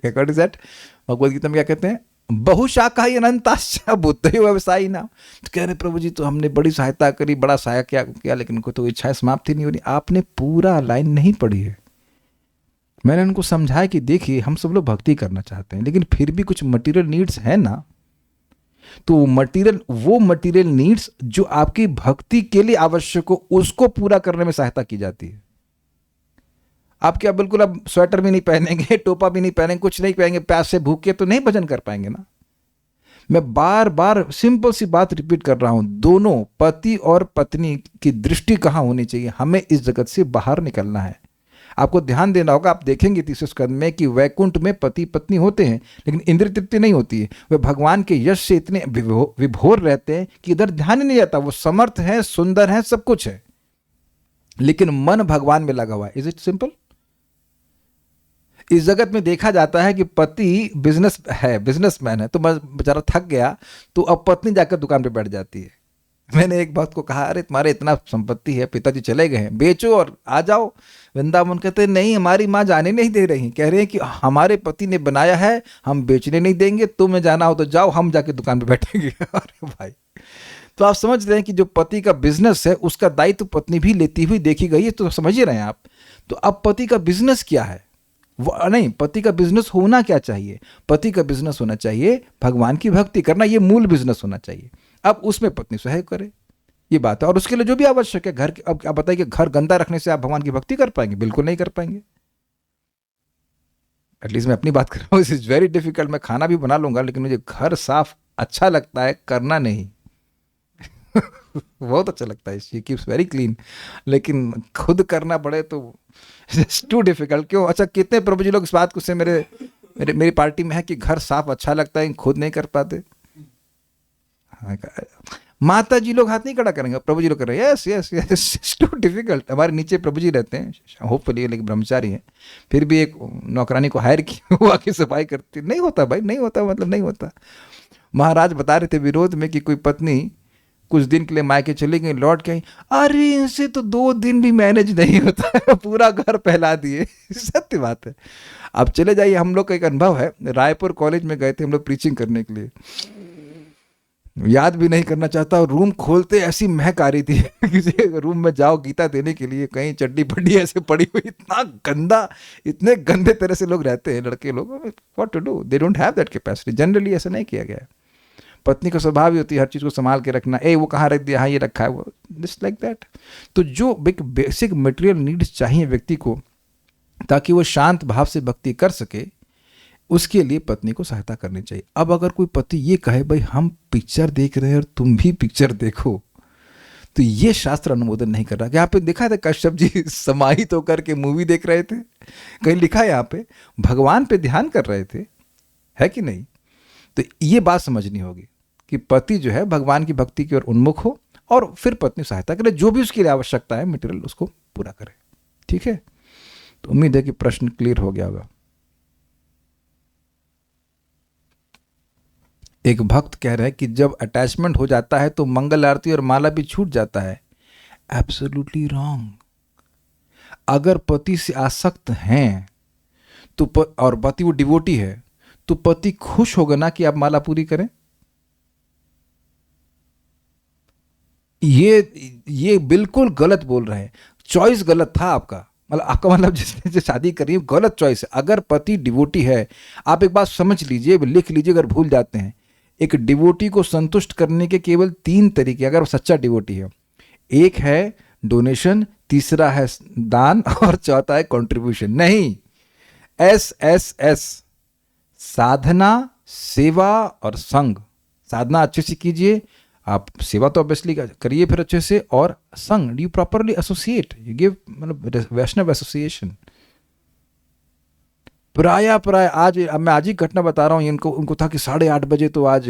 भगवद गीता में क्या कहते हैं, बहुशाखा अनंताश्च बुद्धयो व्यवसायी नाम। तो कह रहे प्रभु जी तो हमने बड़ी सहायता करी, बड़ा सहायक किया, लेकिन उनको तो इच्छाएं समाप्त ही नहीं हो रही। आपने पूरा लाइन नहीं पढ़ी है। मैंने उनको समझाया कि देखिए हम सब लोग भक्ति करना चाहते हैं, लेकिन फिर भी कुछ मटेरियल नीड्स है ना। तो वो मटेरियल नीड्स जो आपकी भक्ति के लिए आवश्यक हो, उसको पूरा करने में सहायता की जाती है। आप क्या बिल्कुल अब स्वेटर भी नहीं पहनेंगे, टोपा भी नहीं पहनेंगे, कुछ नहीं पहनेंगे, प्यास से भूखे तो नहीं भजन कर पाएंगे ना। मैं बार बार सिंपल सी बात रिपीट कर रहा हूं, दोनों पति और पत्नी की दृष्टि कहां होनी चाहिए? हमें इस जगत से बाहर निकलना है। आपको ध्यान देना होगा, आप देखेंगे तीसरे स्कंद में कि वैकुंठ में पति पत्नी होते हैं, लेकिन इंद्रिय तृप्ति नहीं होती है। वे भगवान के यश से इतने विभोर रहते हैं कि इधर ध्यान ही नहीं जाता। वो समर्थ है, सुंदर है, सब कुछ है, लेकिन मन भगवान में लगा हुआ है। Is it simple? इस जगत में देखा जाता है कि पति बिजनेसमैन है, तो बेचारा थक गया तो अब पत्नी जाकर दुकान पे बैठ जाती है। मैंने एक भक्त को कहा, अरे तुम्हारे इतना संपत्ति है, पिताजी चले गए हैं, बेचो और आ जाओ वृंदावन। कहते नहीं, हमारी माँ जाने नहीं दे रही, कह रहे हैं कि हमारे पति ने बनाया है, हम बेचने नहीं देंगे, तुम्हें जाना हो तो जाओ, हम जाके दुकान पे बैठेंगे। अरे भाई, तो आप समझ रहे हैं कि जो पति का बिजनेस है उसका दायित्व पत्नी भी लेती हुई देखी गई है। तो समझ ही रहे हैं आप। तो अब पति का बिजनेस क्या है? नहीं, पति का बिजनेस होना क्या चाहिए? पति का बिजनेस होना चाहिए भगवान की भक्ति करना, ये मूल बिजनेस होना चाहिए। अब उसमें पत्नी सहयोग करे, ये बात है। और उसके लिए जो भी आवश्यक है, घर, अब आप बताइए कि घर गंदा रखने से आप भगवान की भक्ति कर पाएंगे? बिल्कुल नहीं कर पाएंगे। एटलीस्ट मैं अपनी बात कर रहा हूँ, इट इज वेरी डिफिकल्ट। मैं खाना भी बना लूंगा, लेकिन मुझे घर साफ अच्छा लगता है, करना नहीं। बहुत अच्छा लगता है, शी कीप्स वेरी क्लीन, लेकिन खुद करना पड़े तो इट्स टू डिफिकल्ट। क्यों? अच्छा, कितने प्रभु जी लोग इस बात को से मेरी पार्टी में है कि घर साफ अच्छा लगता है, खुद नहीं कर पाते। माता जी लोग हाथ नहीं खड़ा करेंगे, प्रभु जी लोग कर रहे हैं। Yes yes yes, it's too difficult. हमारे नीचे प्रभु जी रहते हैं, होपफुली, लेकिन ब्रह्मचारी हैं, फिर भी एक नौकरानी को हायर की, वो आके सफाई करती। नहीं होता भाई, नहीं होता, मतलब नहीं होता। महाराज बता रहे थे विरोध में कि कोई पत्नी कुछ दिन के लिए मायके चली गई, लौट के आई, अरे इनसे तो 2 दिन भी मैनेज नहीं होता है, पूरा घर फैला दिए। सत्य बात है। अब चले जाइए, हम लोग का एक अनुभव है, रायपुर कॉलेज में गए थे हम लोग प्रीचिंग करने के लिए, याद भी नहीं करना चाहता, और रूम खोलते ऐसी महक आ रही थी। किसी रूम में जाओ गीता देने के लिए, कहीं चड्डी पड्डी ऐसे पड़ी हुई, इतना गंदा, इतने गंदे तरह से लोग रहते हैं लड़के लोग। What to do, they don't have that capacity. Generally ऐसा नहीं किया गया है। पत्नी का स्वभाव ही होती है हर चीज़ को संभाल के रखना, वो कहाँ रख दिया, हाँ ये रखा है, वो जस्ट लाइक दैट। तो जो बेसिक मटेरियल नीड्स चाहिए व्यक्ति को ताकि वो शांत भाव से भक्ति कर सके, उसके लिए पत्नी को सहायता करनी चाहिए। अब अगर कोई पति ये कहे भाई हम पिक्चर देख रहे हैं और तुम भी पिक्चर देखो, तो ये शास्त्र अनुमोदन नहीं कर रहा। यहाँ पे देखा था कश्यप जी समाहित होकर के मूवी देख रहे थे, कहीं लिखा है यहाँ पे भगवान पे ध्यान कर रहे थे, है कि नहीं? तो ये बात समझनी होगी कि पति जो है भगवान की भक्ति की ओर उन्मुख हो और फिर पत्नी सहायता करे, जो भी उसके लिए आवश्यकता है मटेरियल उसको पूरा करे। ठीक है, तो उम्मीद है कि प्रश्न क्लियर हो गया होगा। एक भक्त कह रहे हैं कि जब अटैचमेंट हो जाता है तो मंगल आरती और माला भी छूट जाता है। Absolutely wrong. अगर पति से आसक्त हैं तो और पति वो डिवोटी है, तो पति खुश होगा ना कि आप माला पूरी करें। ये बिल्कुल गलत बोल रहे हैं। चॉइस गलत था आपका, मतलब आपका मतलब जिसने जो शादी कर रही है गलत चॉइस है। अगर पति डिवोटी है, आप एक बात समझ लीजिए, लिख लीजिए अगर भूल जाते हैं, एक डिवोटी को संतुष्ट करने के केवल 3 तरीके, अगर वो सच्चा डिवोटी है। एक है डोनेशन, तीसरा है दान, और चौथा है कंट्रीब्यूशन। नहीं, SSS, साधना, सेवा और संग। साधना अच्छे से कीजिए, आप सेवा तो ऑब्वियसली करिए फिर अच्छे से, और संग, you properly associate, you give, मतलब वैष्णव एसोसिएशन। प्राय आज मैं आज ही घटना बता रहा हूँ, उनको था कि 8:30 बजे तो आज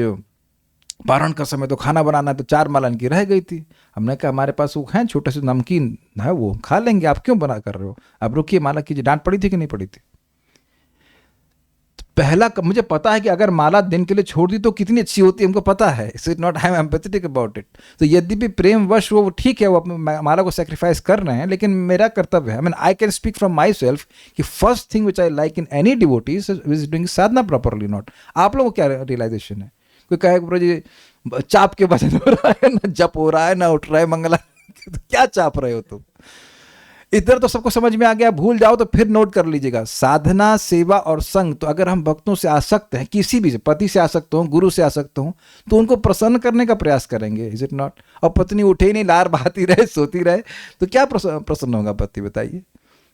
पारण का समय, तो खाना बनाना है, तो 4 माला इनकी रह गई थी। हमने कहा हमारे पास वो है छोटे से नमकीन है, वो खा लेंगे, आप क्यों बना कर रहे हो, आप रुकिए माला कीजिए। डांट पड़ी थी कि नहीं पड़ी थी? पहला मुझे पता है कि अगर माला दिन के लिए छोड़ दी तो कितनी अच्छी होती है, हमको पता है। It's not, I am empathetic about it. तो यद्यपि प्रेमवश वो ठीक है, वो अपने माला को सेक्रीफाइस कर रहे हैं, लेकिन मेरा कर्तव्य है, I mean I can speak from myself कि first thing which I like in any devotees is doing sadhana properly. Not, आप लोगों को क्या रियलाइजेशन है? कोई कहे जी चाप के भजन हो रहा है, ना जप हो रहा है, ना उठ रहा है मंगला, तो क्या चाप रहे हो तुम? इधर तो सबको समझ में आ गया, भूल जाओ तो फिर नोट कर लीजिएगा। साधना, सेवा और संग। तो अगर हम भक्तों से आसक्त हैं, किसी भी से, पति से आसक्त हो, गुरु से आसक्त हो, तो उनको प्रसन्न करने का प्रयास करेंगे, इज इट नॉट? और पत्नी उठे ही नहीं, लार बहाती रहे, सोती रहे, तो क्या प्रसन्न होगा पति, बताइए?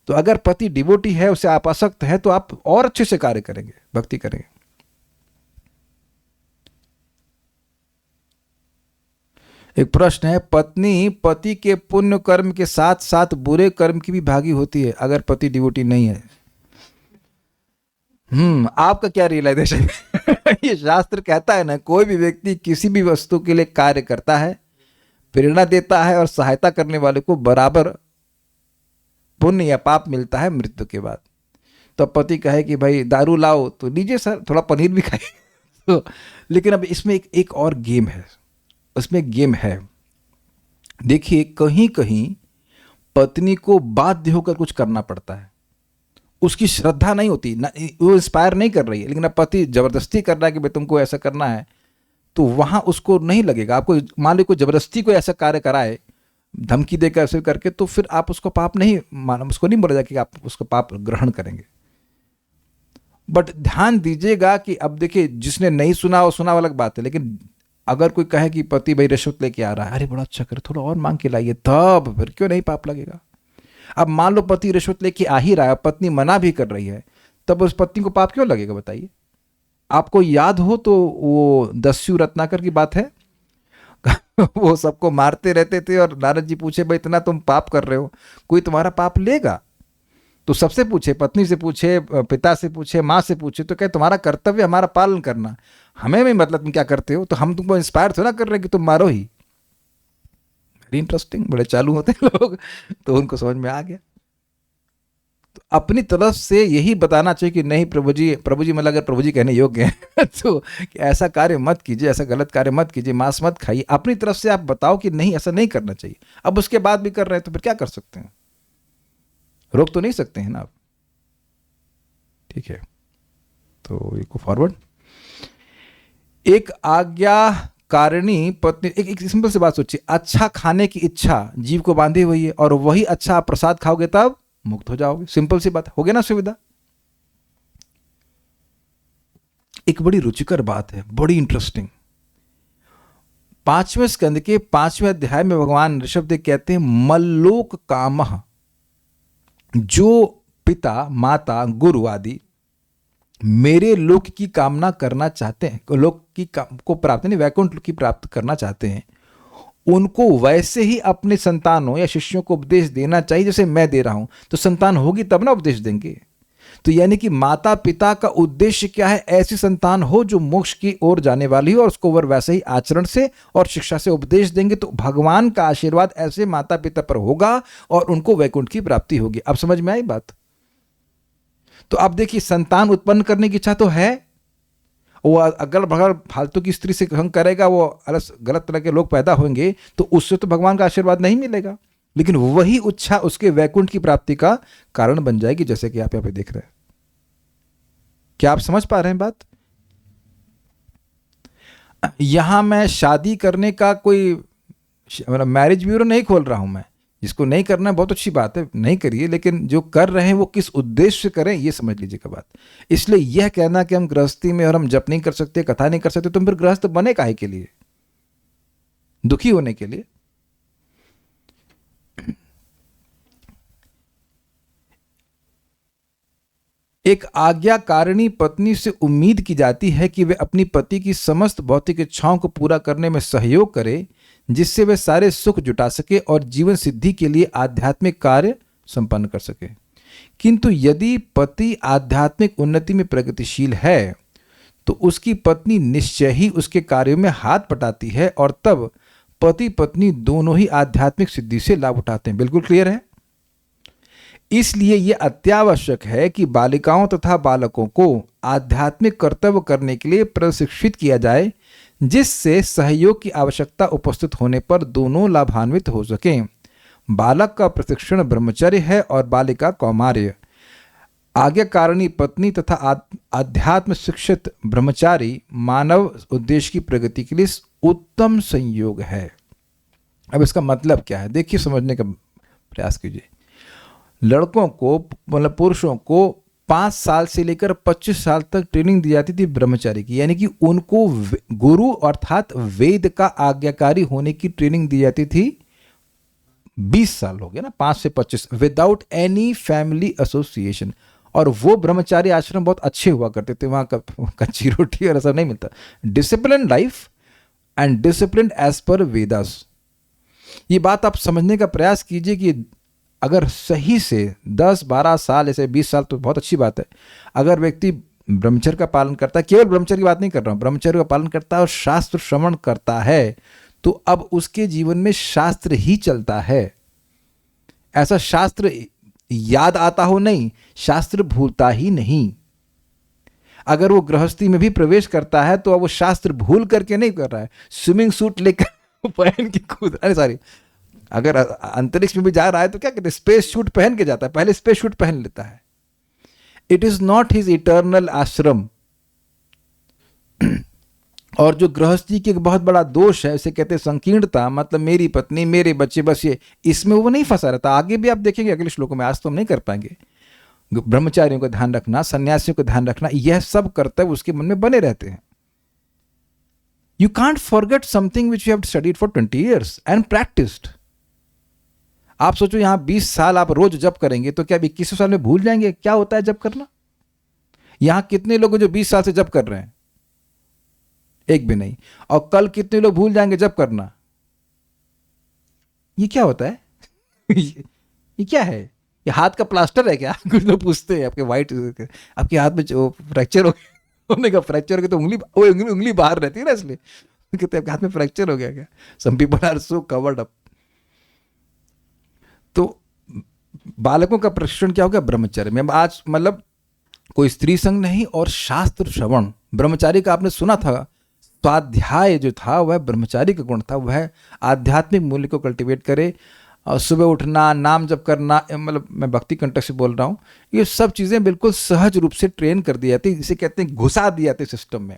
तो अगर पति डिवोटी है, उसे आप आसक्त है, तो आप और अच्छे से कार्य करेंगे, भक्ति करेंगे। एक प्रश्न है, पत्नी पति के पुण्य कर्म के साथ साथ बुरे कर्म की भी भागी होती है अगर पति डिवोटी नहीं है? आपका क्या रियलाइजेशन है? ये शास्त्र कहता है ना, कोई भी व्यक्ति किसी भी वस्तु के लिए कार्य करता है, प्रेरणा देता है और सहायता करने वाले को बराबर पुण्य या पाप मिलता है मृत्यु के बाद। तो पति कहे कि भाई दारू लाओ, तो लीजिए सर, थोड़ा पनीर भी खाइए। तो लेकिन अब इसमें एक और गेम है, उसमें एक गेम है। देखिए, कहीं कहीं पत्नी को बाध्य होकर कुछ करना पड़ता है, उसकी श्रद्धा नहीं होती ना, वो इंस्पायर नहीं कर रही है, लेकिन अब पति जबरदस्ती कर रहा है कि भाई तुमको ऐसा करना है, तो वहां उसको नहीं लगेगा। आपको मान लो कोई जबरदस्ती कोई ऐसा कार्य कराए, धमकी देकर ऐसे करके, तो फिर आप उसको पाप नहीं माना, उसको नहीं बोला जाए कि आप उसको पाप ग्रहण करेंगे। बट ध्यान दीजिएगा कि अब देखिए, जिसने नहीं सुना वो सुना अलग बात है, लेकिन अगर कोई कहे कि पति भाई रिश्वत लेके आ रहा है, अरे बड़ा अच्छा कर, थोड़ा और मांग के लाइए, तब फिर क्यों नहीं पाप लगेगा? अब मान लो पति रिश्वत लेके आ ही रहा है, पत्नी मना भी कर रही है, तब उस पत्नी को पाप क्यों लगेगा, बताइए? आपको याद हो तो वो दस्यु रत्नाकर की बात है। वो सबको मारते रहते थे और नारद जी पूछे भाई इतना तुम पाप कर रहे हो, कोई तुम्हारा पाप लेगा? तो सबसे पूछे, पत्नी से पूछे, पिता से पूछे, माँ से पूछे, तो क्या तुम्हारा कर्तव्य हमारा पालन करना, हमें भी मतलब तुम क्या करते हो, तो हम तुमको इंस्पायर थोड़ा कर रहे हैं कि तुम मारो ही। वेरी इंटरेस्टिंग, बड़े चालू होते हैं लोग, तो उनको समझ में आ गया। तो अपनी तरफ से यही बताना चाहिए कि नहीं प्रभु जी मतलब अगर प्रभु जी कहने योग्य हैं तो कि ऐसा कार्य मत कीजिए, ऐसा गलत कार्य मत कीजिए, मांस मत खाइए। अपनी तरफ से आप बताओ कि नहीं ऐसा नहीं करना चाहिए। अब उसके बाद भी कर रहे हैं तो फिर क्या कर सकते हैं, रोक तो नहीं सकते हैं ना आप। ठीक है, तो ये को फॉरवर्ड। एक आज्ञाकारिणी पत्नी, एक सिंपल सी बात सोचिए, अच्छा खाने की इच्छा जीव को बांधी हुई है और वही अच्छा आप प्रसाद खाओगे तब मुक्त हो जाओगे। सिंपल सी बात, हो गया ना सुविधा। एक बड़ी रुचिकर बात है, बड़ी इंटरेस्टिंग। 5वें स्कंद के 5वें अध्याय में भगवान ऋषभदेव कहते हैं मल्लोक कामः, जो पिता माता गुरु आदि मेरे लोक की कामना करना चाहते हैं, लोक की को प्राप्त नहीं, वैकुंठ की प्राप्त करना चाहते हैं, उनको वैसे ही अपने संतानों या शिष्यों को उपदेश देना चाहिए जैसे मैं दे रहा हूं। तो संतान होगी तब ना उपदेश देंगे। तो यानी कि माता पिता का उद्देश्य क्या है, ऐसी संतान हो जो मोक्ष की ओर जाने वाली हो और उसको वह वैसे ही आचरण से और शिक्षा से उपदेश देंगे तो भगवान का आशीर्वाद ऐसे माता पिता पर होगा और उनको वैकुंठ की प्राप्ति होगी। अब समझ में आई बात। तो अब देखिए, संतान उत्पन्न करने की इच्छा तो है, वो अगल बगल फालतू की स्त्री से हंग करेगा, वो गलत तरह के लोग पैदा होंगे तो उससे तो भगवान का आशीर्वाद नहीं मिलेगा। लेकिन वही इच्छा उसके वैकुंठ की प्राप्ति का कारण बन जाएगी, जैसे कि आप यहां पे देख रहे हैं। क्या आप समझ पा रहे हैं बात? यहां मैं शादी करने का कोई मतलब मैरिज ब्यूरो नहीं खोल रहा हूं मैं। जिसको नहीं करना है बहुत अच्छी बात है, नहीं करिए, लेकिन जो कर रहे हैं वो किस उद्देश्य से करें ये समझ लीजिएगा बात। इसलिए यह कहना कि हम गृहस्थी में और हम जप नहीं कर सकते, कथा नहीं कर सकते, तो फिर गृहस्थ बने काहे के लिए? दुखी होने के लिए? एक आज्ञाकारिणी पत्नी से उम्मीद की जाती है कि वे अपनी पति की समस्त भौतिक इच्छाओं को पूरा करने में सहयोग करे, जिससे वे सारे सुख जुटा सके और जीवन सिद्धि के लिए आध्यात्मिक कार्य संपन्न कर सके। किंतु यदि पति आध्यात्मिक उन्नति में प्रगतिशील है तो उसकी पत्नी निश्चय ही उसके कार्यों में हाथ बटाती है और तब पति पत्नी दोनों ही आध्यात्मिक सिद्धि से लाभ उठाते हैं। बिल्कुल क्लियर है। इसलिए यह अत्यावश्यक है कि बालिकाओं तथा बालकों को आध्यात्मिक कर्तव्य करने के लिए प्रशिक्षित किया जाए, जिससे सहयोग की आवश्यकता उपस्थित होने पर दोनों लाभान्वित हो सकें। बालक का प्रशिक्षण ब्रह्मचर्य है और बालिका कौमार्य। आज्ञाकारिणी पत्नी तथा आध्यात्म शिक्षित ब्रह्मचारी मानव उद्देश्य की प्रगति के लिए उत्तम संयोग है। अब इसका मतलब क्या है देखिए, समझने का प्रयास कीजिए। लड़कों को मतलब पुरुषों को 5 साल से लेकर 25 साल तक ट्रेनिंग दी जाती थी ब्रह्मचारी की, यानी कि उनको गुरु अर्थात वेद का आज्ञाकारी होने की ट्रेनिंग दी जाती थी। 20 साल हो गया ना, 5 से 25, विदाउट एनी फैमिली एसोसिएशन। और वो ब्रह्मचारी आश्रम बहुत अच्छे हुआ करते थे, वहां कच्ची रोटी और ऐसा नहीं मिलता। Discipline life and discipline as per Vedas. ये बात आप समझने का प्रयास कीजिए कि अगर सही से 10-12 साल, ऐसे 20 साल तो बहुत अच्छी बात है, अगर व्यक्ति ब्रह्मचर्य का पालन करता है, केवल ब्रह्मचर्य की बात नहीं कर रहा हूं, ब्रह्मचर्य का पालन करता है और शास्त्र श्रवण करता है, तो अब उसके जीवन में शास्त्र ही चलता है। ऐसा शास्त्र याद आता हो नहीं, शास्त्र भूलता ही नहीं। अगर वो गृहस्थी में भी प्रवेश करता है तो अब वो शास्त्र भूल करके नहीं कर रहा है, स्विमिंग सूट लेकर पहन के कूद, अरे सॉरी, अगर अंतरिक्ष में भी जा रहा है तो क्या कहते हैं, स्पेस सूट पहन के जाता है, पहले स्पेस सूट पहन लेता है। It is not his eternal आश्रम। और जो गृहस्थी की एक बहुत बड़ा दोष है, उसे कहते हैं संकीर्णता, मतलब मेरी पत्नी मेरे बच्चे बस ये, इसमें वो नहीं फंसा रहता। आगे भी आप देखेंगे अगले श्लोकों में, आज तो हम नहीं कर पाएंगे। ब्रह्मचारियों का ध्यान रखना, सन्यासियों का ध्यान रखना, यह सब कर्तव्य उसके मन में बने रहते हैं। You can't forget something which you have studied for 20 years and practised. आप सोचो यहां 20 साल आप रोज जप करेंगे तो क्या 21वें साल में भूल जाएंगे क्या होता है जप करना? यहां कितने लोग जो 20 साल से जप कर रहे हैं? एक भी नहीं। और कल कितने लोग भूल जाएंगे जप करना? ये क्या होता है? ये क्या है? ये हाथ का प्लास्टर है क्या? कुछ लोग पूछते हैं आपके वाइट, आपके हाथ में जो फ्रैक्चर हो गया, होने का फ्रैक्चर हो गया तो उंगली बाहर रहती है ना, इसलिए कहते हैं आपके हाथ में फ्रैक्चर हो गया क्या? Some people are so covered up. तो बालकों का प्रशिक्षण क्या हो गया? ब्रह्मचर्य में। आज मतलब कोई स्त्री संग नहीं और शास्त्र श्रवण। ब्रह्मचारी का आपने सुना था, स्वाध्याय जो था वह ब्रह्मचारी का गुण था, वह आध्यात्मिक मूल्य को कल्टीवेट करे, और सुबह उठना, नाम जप करना, मतलब मैं भक्ति कंटेक्स्ट से बोल रहा हूँ, ये सब चीज़ें बिल्कुल सहज रूप से ट्रेन कर दी जाती, जिसे कहते हैं घुसा दी जाती सिस्टम में।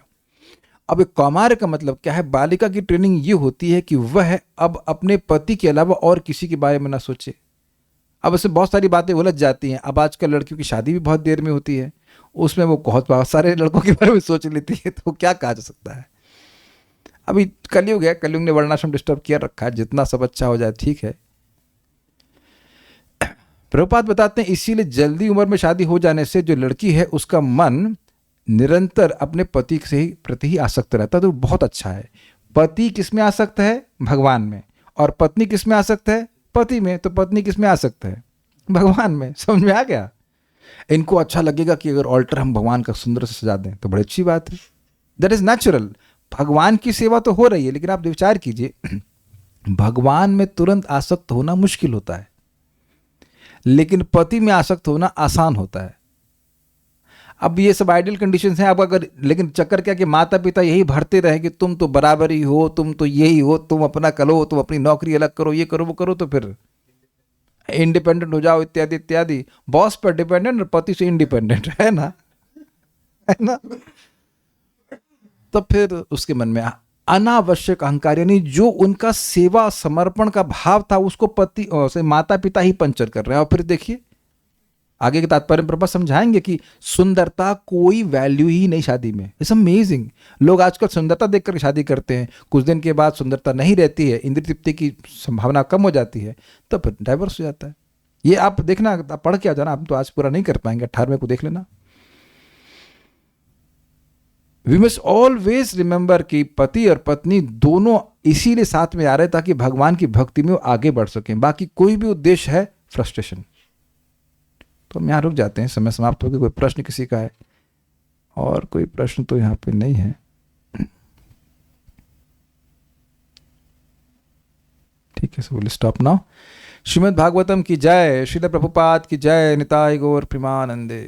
अब एक कौमार का मतलब क्या है? बालिका की ट्रेनिंग ये होती है कि वह अब अपने पति के अलावा और किसी के बारे में ना सोचे। अब उससे बहुत सारी बातें उलझ जाती हैं। अब आजकल लड़कियों की शादी भी बहुत देर में होती है, उसमें वो बहुत सारे लड़कों के बारे में सोच लेती है, तो क्या कहा जा सकता है? अभी कलयुग है, कलयुग ने वर्णाश्रम डिस्टर्ब किया रखा है, जितना सब अच्छा हो जाए ठीक है। प्रभुपाद बताते हैं इसीलिए जल्दी उम्र में शादी हो जाने से जो लड़की है उसका मन निरंतर अपने पति से ही प्रति ही आसक्त रहता है, तो बहुत अच्छा है। पति किस में आसक्त है? भगवान में। और पत्नी किस में आसक्त है? पति में। तो पत्नी किस में आसक्त है? भगवान में। समझ में आ गया? इनको अच्छा लगेगा कि अगर ऑल्टर हम भगवान का सुंदर से सजा दें तो बड़ी अच्छी बात है, दैट इज नेचुरल। भगवान की सेवा तो हो रही है, लेकिन आप विचार कीजिए भगवान में तुरंत आसक्त होना मुश्किल होता है, लेकिन पति में आसक्त होना आसान होता है। अब ये सब आइडियल कंडीशंस हैं। अब अगर, लेकिन चक्कर क्या कि माता पिता यही भरते रहे कि तुम तो बराबर ही हो, तुम तो यही हो, तुम अपना करो, तुम अपनी नौकरी अलग करो, ये करो वो करो, तो फिर इंडिपेंडेंट हो जाओ इत्यादि इत्यादि। बॉस पर डिपेंडेंट और पति से इंडिपेंडेंट, है ना? है ना? तो फिर उसके मन में अनावश्यक अहंकार, यानी जो उनका सेवा समर्पण का भाव था उसको पति से माता पिता ही पंचर कर रहे हैं। और फिर देखिए आगे के तात्पर्य प्रभा समझाएंगे कि सुंदरता कोई वैल्यू ही नहीं शादी में। It's amazing. लोग आजकल सुंदरता देखकर शादी करते हैं, कुछ दिन के बाद सुंदरता नहीं रहती है, इंद्रिय तृप्ति की संभावना कम हो जाती है, तो फिर डाइवर्स हो जाता है। ये आप देखना, आप पढ़ के आ जाना, हम तो आज पूरा नहीं कर पाएंगे, 18वें को देख लेना। वी मस्ट ऑलवेज रिमेंबर कि पति और पत्नी दोनों इसीलिए साथ में आ रहे हैं ताकि भगवान की भक्ति में वो आगे बढ़ सकें। बाकी कोई भी उद्देश्य है फ्रस्ट्रेशन। तो हम यहाँ रुक जाते हैं, समय समाप्त हो गया। कोई प्रश्न किसी का है? और कोई प्रश्न तो यहाँ पे नहीं है। ठीक है, so will stop now. Shrimad Bhagavatam की जय, श्रील प्रभुपाद की जय, निताय गौर प्रेमानंदे।